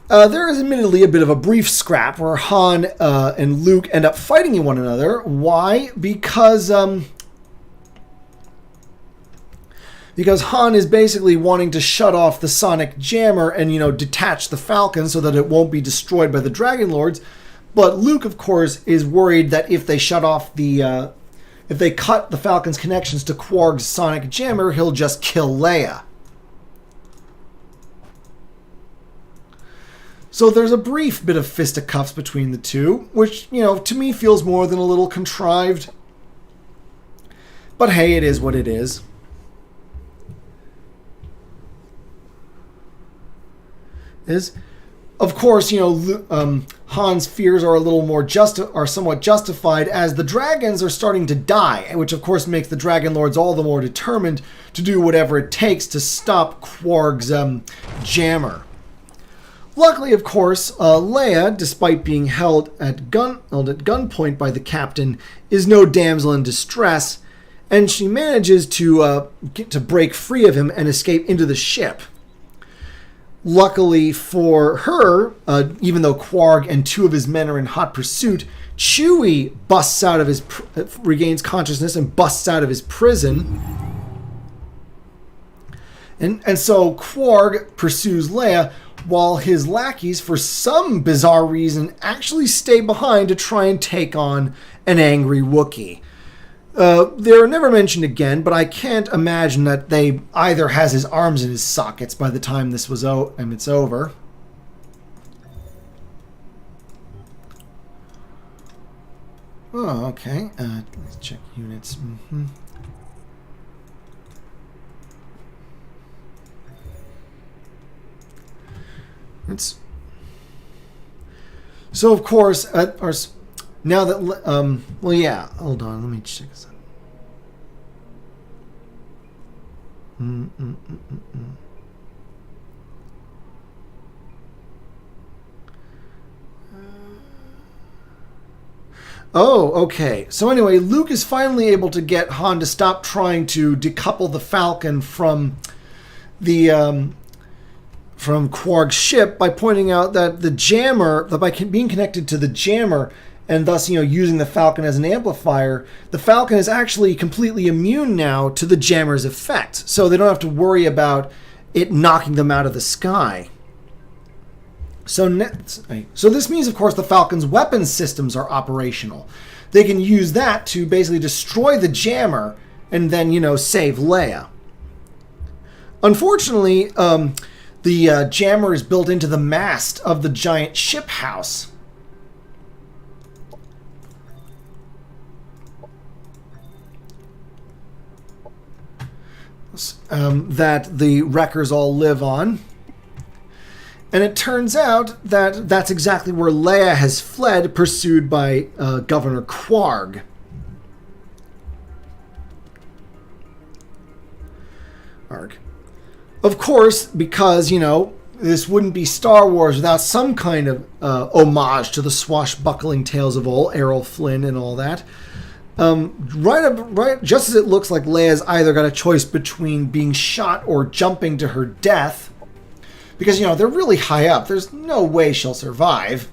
there is admittedly a bit of a brief scrap where Han and Luke end up fighting one another. Why? Because Han is basically wanting to shut off the sonic jammer and, you know, detach the Falcon so that it won't be destroyed by the Dragon Lords. But Luke, of course, is worried that if they shut off if they cut the Falcon's connections to Quarg's sonic jammer, he'll just kill Leia. So there's a brief bit of fisticuffs between the two, which, you know, to me feels more than a little contrived. But hey, it is what it is. Of course, you know, Han's fears are a little more somewhat justified, as the dragons are starting to die, which of course makes the Dragon Lords all the more determined to do whatever it takes to stop Quarg's jammer. Luckily, of course, Leia, despite being held at gunpoint by the captain, is no damsel in distress, and she manages to break free of him and escape into the ship. Luckily for her, even though Quarg and 2 of his men are in hot pursuit, Chewie regains consciousness and busts out of his prison. And so Quarg pursues Leia, while his lackeys, for some bizarre reason, actually stay behind to try and take on an angry Wookiee. They're never mentioned again, but I can't imagine that they either has his arms in his sockets by the time this was it's over. Oh, okay. Let's check units. Mm-hmm. So of course, now that well, yeah. Hold on, let me check this out. Oh, okay. So anyway, Luke is finally able to get Han to stop trying to decouple the Falcon from the from Quarg's ship by pointing out that the jammer, by being connected to the jammer, and thus, using the Falcon as an amplifier, the Falcon is actually completely immune now to the jammer's effect. So they don't have to worry about it knocking them out of the sky. So this means, of course, the Falcon's weapons systems are operational. They can use that to basically destroy the jammer and then, save Leia. Unfortunately, the jammer is built into the mast of the giant ship house. That the wreckers all live on. And it turns out that that's exactly where Leia has fled, pursued by Governor Quarg. Of course, because, this wouldn't be Star Wars without some kind of homage to the swashbuckling tales of old, Errol Flynn and all that. Right, just as it looks like Leia's either got a choice between being shot or jumping to her death, because, they're really high up. There's no way she'll survive.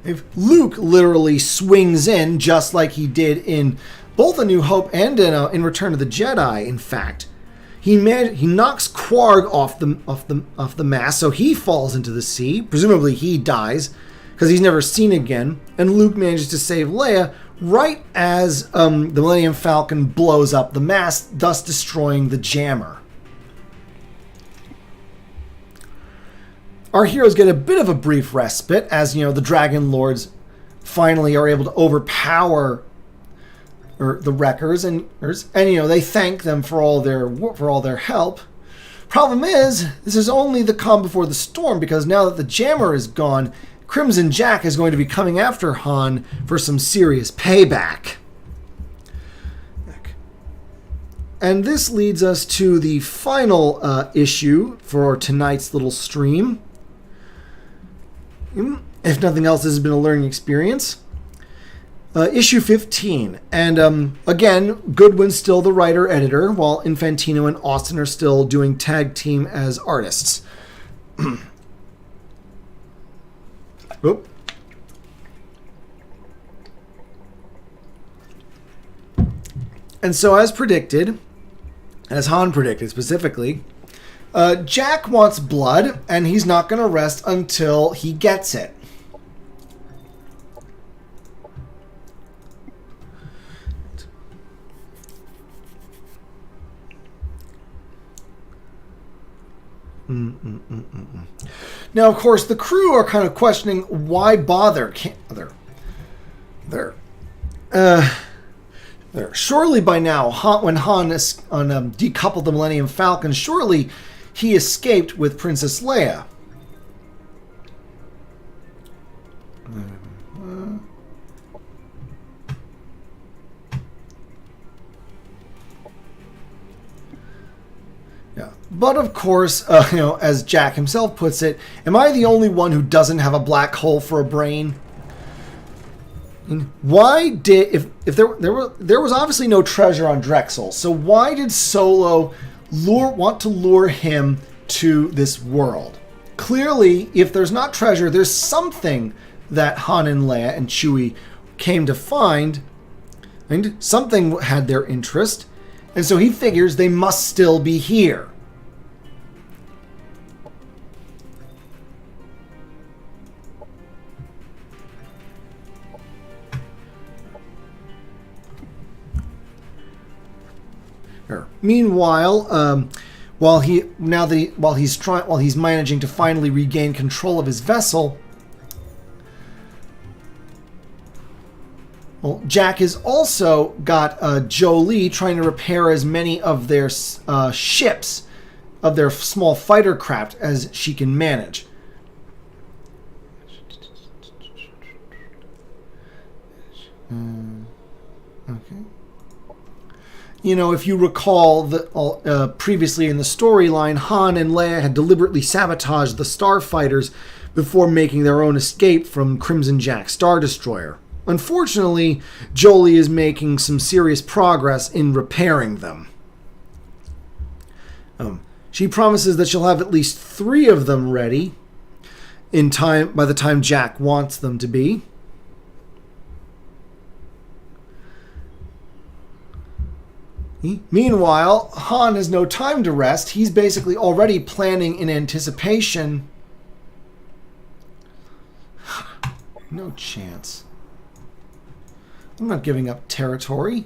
If Luke literally swings in, just like he did in both A New Hope and in Return of the Jedi, in fact. He knocks Quarg off the mast, so he falls into the sea. Presumably he dies, because he's never seen again. And Luke manages to save Leia right as the Millennium Falcon blows up the mast, thus destroying the jammer. Our heroes get a bit of a brief respite as, the Dragon Lords finally are able to overpower the wreckers, and they thank them for all their help. Problem is, this is only the calm before the storm, because now that the jammer is gone, Crimson Jack is going to be coming after Han for some serious payback. And this leads us to the final issue for tonight's little stream. If nothing else, this has been a learning experience. Issue 15. And again, Goodwin's still the writer-editor, while Infantino and Austin are still doing tag team as artists. Oop. And so, as predicted, as Han predicted specifically, Jack wants blood, and he's not going to rest until he gets it. Now, of course, the crew are kind of questioning why bother. Surely by now, when Han decoupled the Millennium Falcon, surely he escaped with Princess Leia. Yeah, but of course, as Jack himself puts it, am I the only one who doesn't have a black hole for a brain? And why did if there was obviously no treasure on Drexel, so why did Solo want to lure him to this world? Clearly, if there's not treasure, there's something that Han and Leia and Chewie came to find, and something had their interest, and so he figures they must still be here. Meanwhile, while he's managing to finally regain control of his vessel, Jack has also got Jolie trying to repair as many of their ships, of their small fighter craft, as she can manage. Okay. If you recall, previously in the storyline, Han and Leia had deliberately sabotaged the starfighters before making their own escape from Crimson Jack's Star Destroyer. Unfortunately, Jolie is making some serious progress in repairing them. She promises that she'll have at least 3 of them ready, by the time Jack wants them to be. Meanwhile, Han has no time to rest. He's basically already planning in anticipation. No chance. I'm not giving up territory.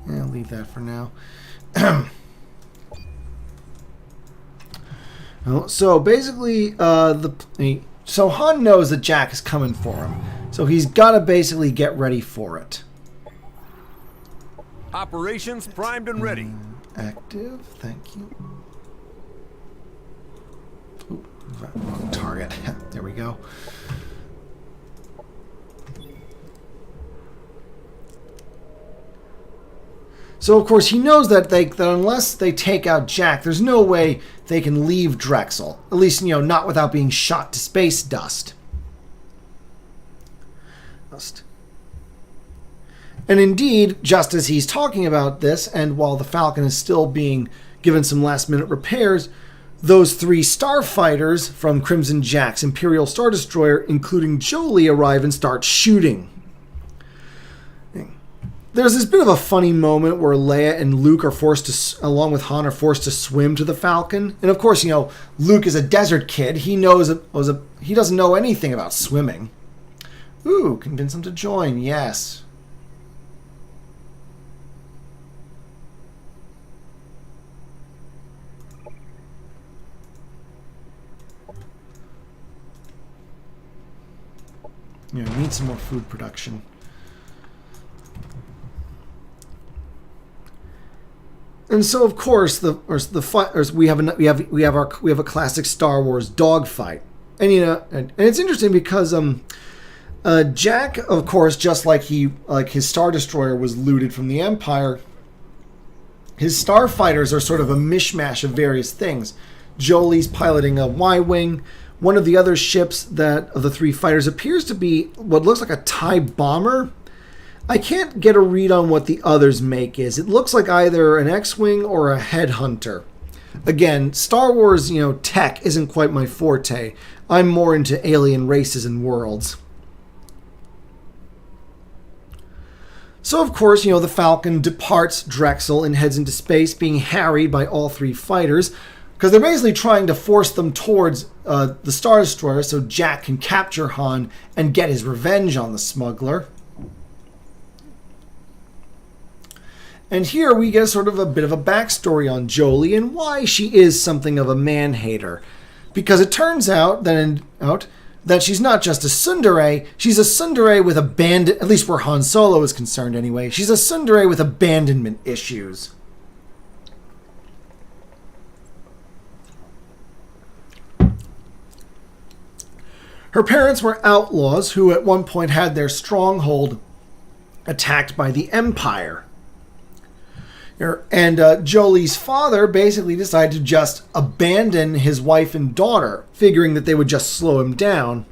Yeah, I'll leave that for now. So basically, so Han knows that Jack is coming for him, so he's got to basically get ready for it. Operations primed and ready. Active, thank you. Ooh, wrong target. There we go. So, of course, he knows that that unless they take out Jack, there's no way they can leave Drexel. At least, not without being shot to space dust. And indeed, just as he's talking about this, and while the Falcon is still being given some last-minute repairs, those 3 starfighters from Crimson Jack's Imperial Star Destroyer, including Jolie, arrive and start shooting. There's this bit of a funny moment where Leia and Luke are along with Han, are forced to swim to the Falcon. And of course, Luke is a desert kid. He doesn't know anything about swimming. Ooh, convince him to join. Yes. Need some more food production. And so, of course, we have a classic Star Wars dogfight, and and it's interesting because Jack, of course, just like his Star Destroyer was looted from the Empire, his starfighters are sort of a mishmash of various things. Jolie's piloting a Y-wing. One of the other ships of the 3 fighters appears to be what looks like a TIE bomber. I can't get a read on what the other's make is. It looks like either an X-Wing or a Headhunter. Again, Star Wars, tech isn't quite my forte. I'm more into alien races and worlds. So, of course, the Falcon departs Drexel and heads into space, being harried by all 3 fighters, because they're basically trying to force them towards the Star Destroyer so Jack can capture Han and get his revenge on the smuggler. And here we get sort of a bit of a backstory on Jolie and why she is something of a man-hater. Because it turns out that she's not just a tsundere, she's a tsundere with at least where Han Solo is concerned anyway, she's a tsundere with abandonment issues. Her parents were outlaws who at one point had their stronghold attacked by the Empire. And Jolie's father basically decided to just abandon his wife and daughter, figuring that they would just slow him down.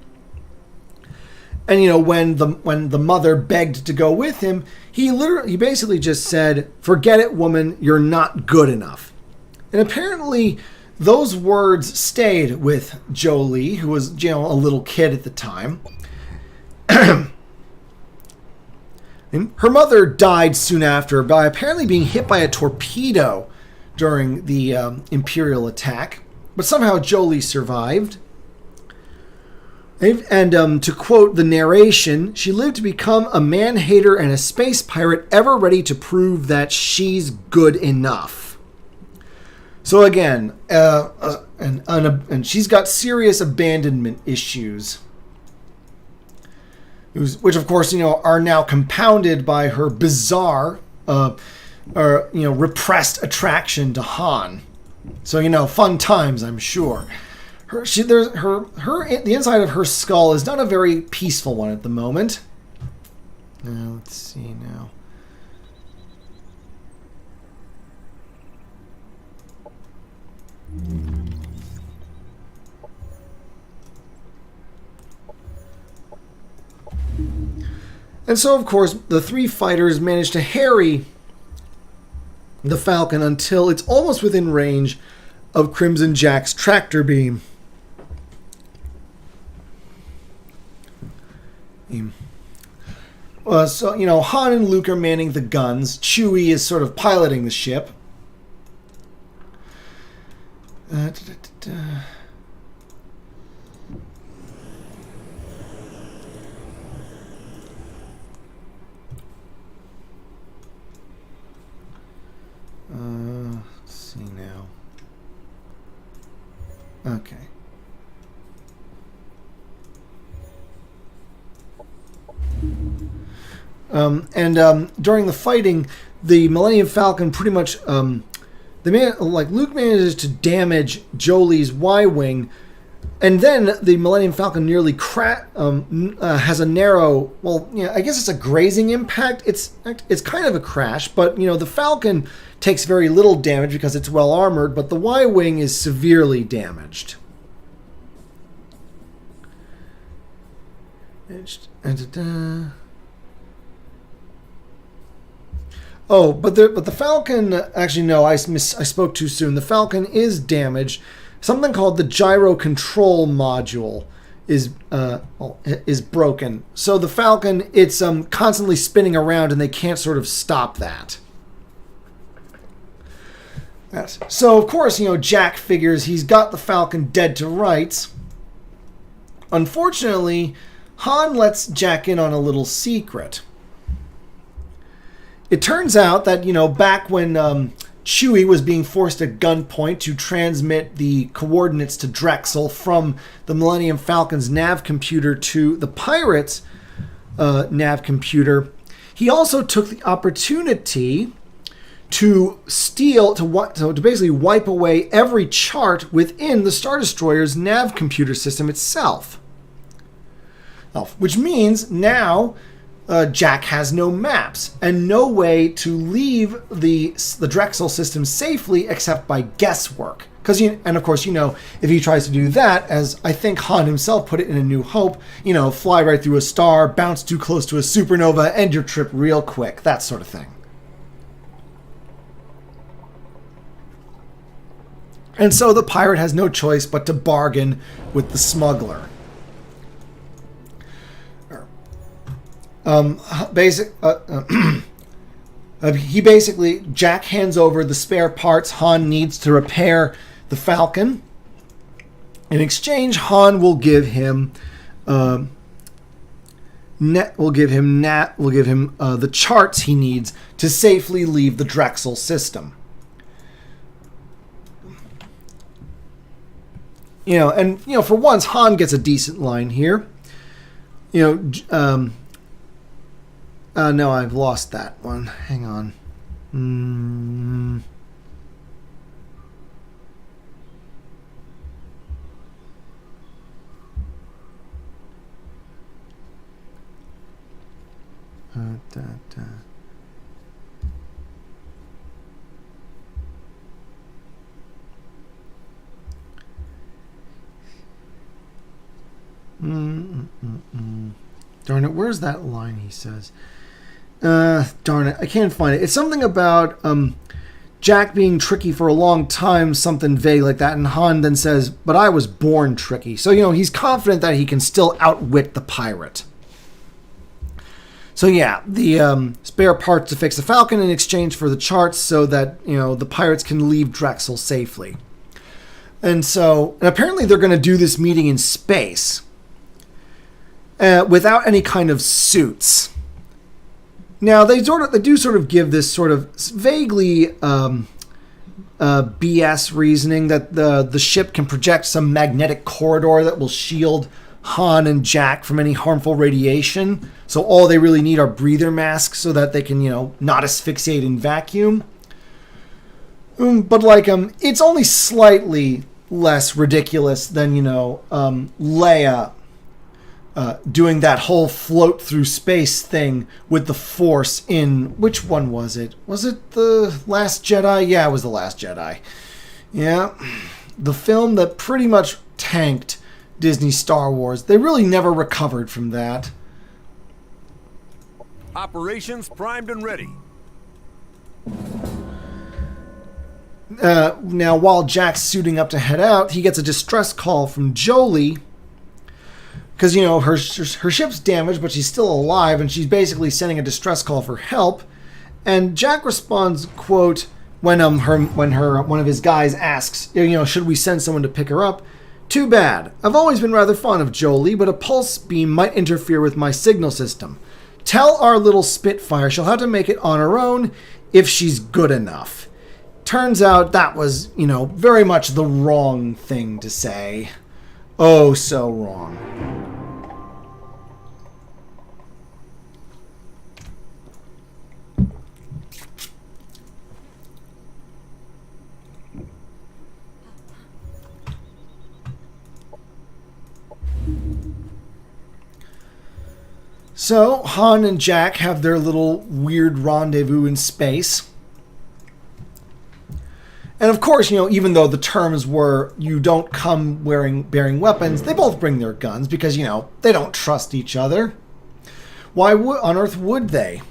And when the mother begged to go with him, he basically just said, "Forget it, woman, you're not good enough." And apparently those words stayed with Jolie, who was a little kid at the time. Her mother died soon after by apparently being hit by a torpedo during the Imperial attack, but somehow Jolie survived. And to quote the narration, she lived to become a man-hater and a space pirate ever ready to prove that she's good enough. So again, and she's got serious abandonment issues. Which, of course, are now compounded by her bizarre, repressed attraction to Han. So, fun times, I'm sure. the inside of her skull is not a very peaceful one at the moment. Now let's see now. And so, of course, the three fighters manage to harry the Falcon until it's almost within range of Crimson Jack's tractor beam. So, you know, Han and Luke are manning the guns. Chewie is sort of piloting the ship. Let's see now. Okay. During the fighting, the Millennium Falcon pretty much, Luke manages to damage Jolie's Y-wing, and then the Millennium Falcon nearly has a narrow, I guess it's a grazing impact. It's kind of a crash, but you know the Falcon takes very little damage because it's well armored, but the Y-wing is severely damaged. Oh, but the Falcon, actually no, I spoke too soon. The Falcon is damaged. Something called the gyro control module is broken. So the Falcon, it's constantly spinning around, and they can't sort of stop that. Yes. So of course, you know, Jack figures he's got the Falcon dead to rights. Unfortunately, Han lets Jack in on a little secret. It turns out that, you know, back when Chewie was being forced at gunpoint to transmit the coordinates to Drexel from the Millennium Falcon's nav computer to the Pirates' nav computer, he also took the opportunity to basically wipe away every chart within the Star Destroyer's nav computer system itself. Which means now Jack has no maps and no way to leave the Drexel system safely except by guesswork. And of course, you know, if he tries to do that, as I think Han himself put it in A New Hope, you know, fly right through a star, bounce too close to a supernova, end your trip real quick, that sort of thing. And so the pirate has no choice but to bargain with the smuggler. Jack hands over the spare parts Han needs to repair the Falcon. In exchange, Han will give him the charts he needs to safely leave the Drexel system. You know, and you know, for once, Han gets a decent line here. You know, no, I've lost that one. Hang on. Darn it, where's that line he says? Darn it, I can't find it. It's something about Jack being tricky for a long time, something vague like that, and Han then says, but I was born tricky. So, you know, he's confident that he can still outwit the pirate. So yeah, the spare parts to fix the Falcon in exchange for the charts so that, you know, the pirates can leave Drexel safely. And apparently they're going to do this meeting in space. Without any kind of suits. Now they do sort of give this sort of vaguely BS reasoning that the ship can project some magnetic corridor that will shield Han and Jack from any harmful radiation. So all they really need are breather masks so that they can, you know, not asphyxiate in vacuum. But like it's only slightly less ridiculous than, Leia doing that whole float through space thing with the Force in... Which one was it? Was it The Last Jedi? Yeah, it was The Last Jedi. Yeah. The film that pretty much tanked Disney Star Wars. They really never recovered from that. Operations primed and ready. Now, while Jack's suiting up to head out, he gets a distress call from Jolie. Because, her ship's damaged, but she's still alive, and she's basically sending a distress call for help. And Jack responds, quote, when one of his guys asks, should we send someone to pick her up? Too bad. I've always been rather fond of Jolie, but a pulse beam might interfere with my signal system. Tell our little Spitfire she'll have to make it on her own if she's good enough. Turns out that was, very much the wrong thing to say. Oh, so wrong. So, Han and Jack have their little weird rendezvous in space. And of course, even though the terms were you don't come bearing weapons, they both bring their guns because, they don't trust each other. Why on earth would they?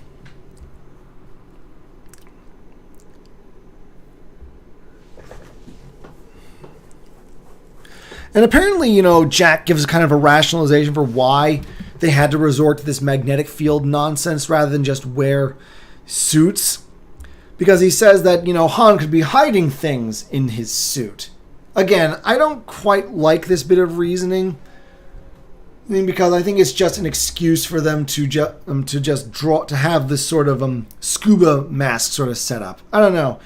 And apparently, Jack gives kind of a rationalization for why they had to resort to this magnetic field nonsense rather than just wear suits. Because he says that, Han could be hiding things in his suit. Again, I don't quite like this bit of reasoning. Because I think it's just an excuse for them to to have this sort of scuba mask sort of set up. I don't know.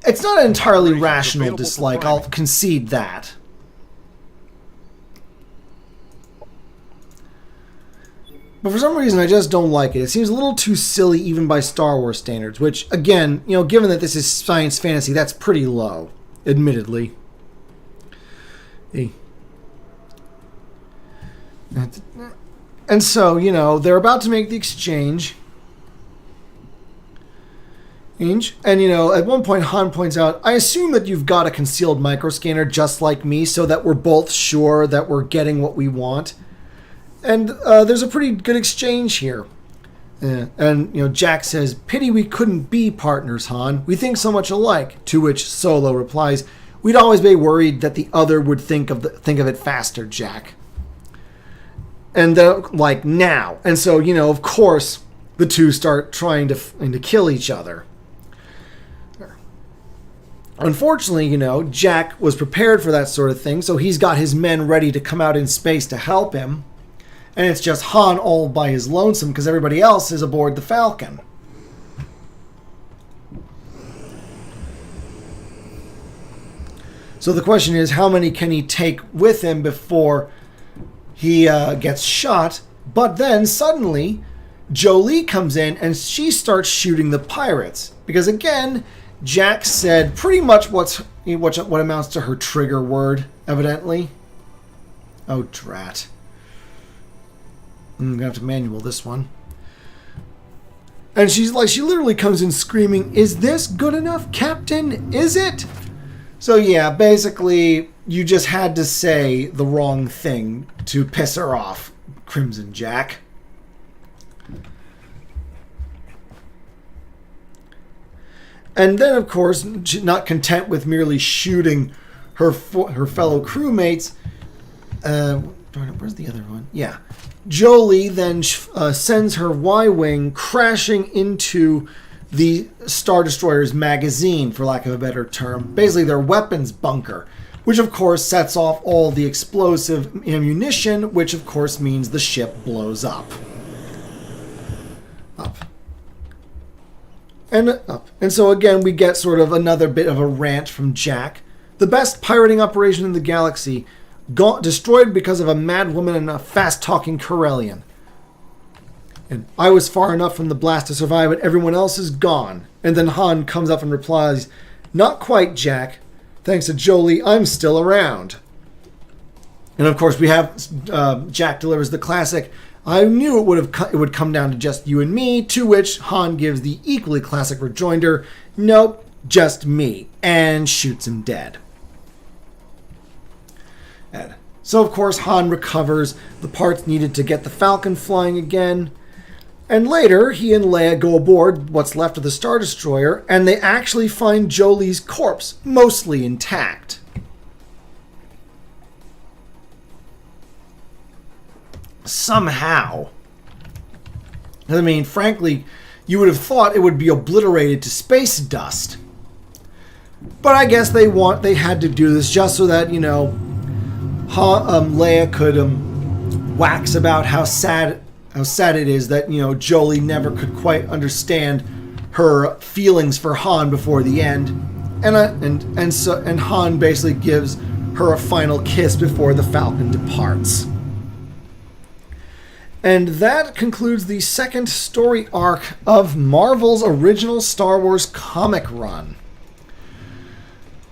It's not an entirely rational dislike. I'll concede that. But for some reason, I just don't like it. It seems a little too silly even by Star Wars standards, which, again, given that this is science fantasy, that's pretty low, admittedly. And so, they're about to make the exchange. And, at one point, Han points out, I assume that you've got a concealed microscanner just like me so that we're both sure that we're getting what we want. And there's a pretty good exchange here. And Jack says, pity we couldn't be partners, Han. We think so much alike. To which Solo replies, we'd always be worried that the other would think of it faster, Jack. And like now. And so, of course, the two start trying to kill each other. Unfortunately, Jack was prepared for that sort of thing, so he's got his men ready to come out in space to help him. And it's just Han all by his lonesome because everybody else is aboard the Falcon. So the question is, how many can he take with him before he gets shot? But then suddenly, Jolie comes in and she starts shooting the pirates. Because again, Jack said pretty much what amounts to her trigger word, evidently. Oh, drat. I'm going to have to manual this one. And she literally comes in screaming, is this good enough, Captain? Is it? So yeah, basically, you just had to say the wrong thing to piss her off, Crimson Jack. And then, of course, not content with merely shooting her fellow crewmates, where's the other one? Yeah. Jolie then sends her Y-Wing crashing into the Star Destroyer's magazine, for lack of a better term. Basically, their weapons bunker, which of course sets off all the explosive ammunition, which of course means the ship blows up. And so again, we get sort of another bit of a rant from Jack. The best pirating operation in the galaxy, destroyed because of a mad woman and a fast-talking Corellian. And I was far enough from the blast to survive, but everyone else is gone. And then Han comes up and replies, not quite, Jack. Thanks to Jolie, I'm still around. And of course, we have Jack delivers the classic, I knew it would come down to just you and me, to which Han gives the equally classic rejoinder, nope, just me, and shoots him dead. So, of course, Han recovers the parts needed to get the Falcon flying again. And later, he and Leia go aboard what's left of the Star Destroyer, and they actually find Jolie's corpse, mostly intact. Somehow. I mean, frankly, you would have thought it would be obliterated to space dust. But I guess they had to do this just so that, Leia could wax about how sad it is that, Jolie never could quite understand her feelings for Han before the end. And Han basically gives her a final kiss before the Falcon departs. And that concludes the second story arc of Marvel's original Star Wars comic run.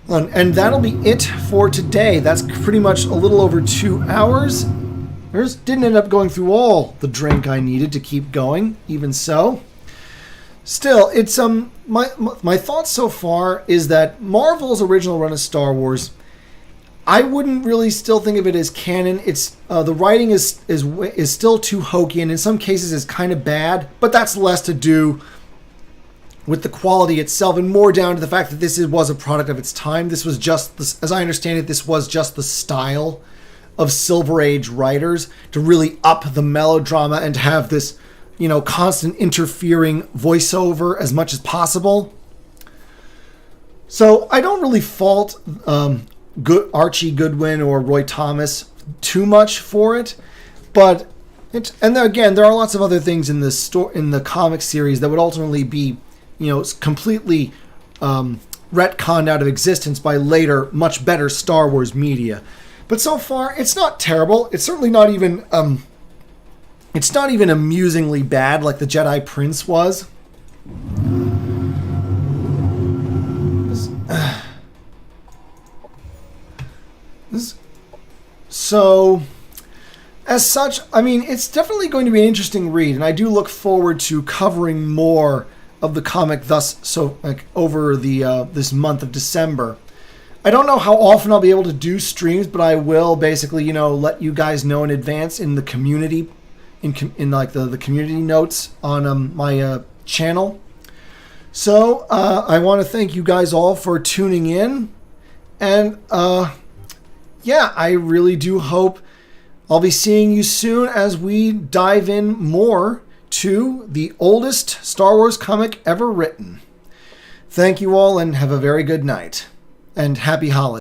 And that'll be it for today. That's pretty much a little over 2 hours. Didn't end up going through all the drink I needed to keep going, even so. Still, it's my thoughts so far is that Marvel's original run of Star Wars, I wouldn't really still think of it as canon. It's the writing is still too hokey, and in some cases is kind of bad. But that's less to do with the quality itself, and more down to the fact that this was a product of its time. This was just, as I understand it, this was just the style of Silver Age writers to really up the melodrama and to have this, constant interfering voiceover as much as possible. So I don't really fault Archie Goodwin or Roy Thomas too much for it, but and again, there are lots of other things in the comic series that would ultimately be, completely retconned out of existence by later, much better Star Wars media. But so far, it's not terrible. It's certainly not even amusingly bad like the Jedi Prince was. So, as such, I mean, it's definitely going to be an interesting read, and I do look forward to covering more of the comic over the this month of December. I don't know how often I'll be able to do streams, but I will basically, let you guys know in advance in the community, in like the community notes on my channel. So I want to thank you guys all for tuning in, and yeah, I really do hope I'll be seeing you soon as we dive in more to the oldest Star Wars comic ever written. Thank you all and have a very good night. And happy holidays.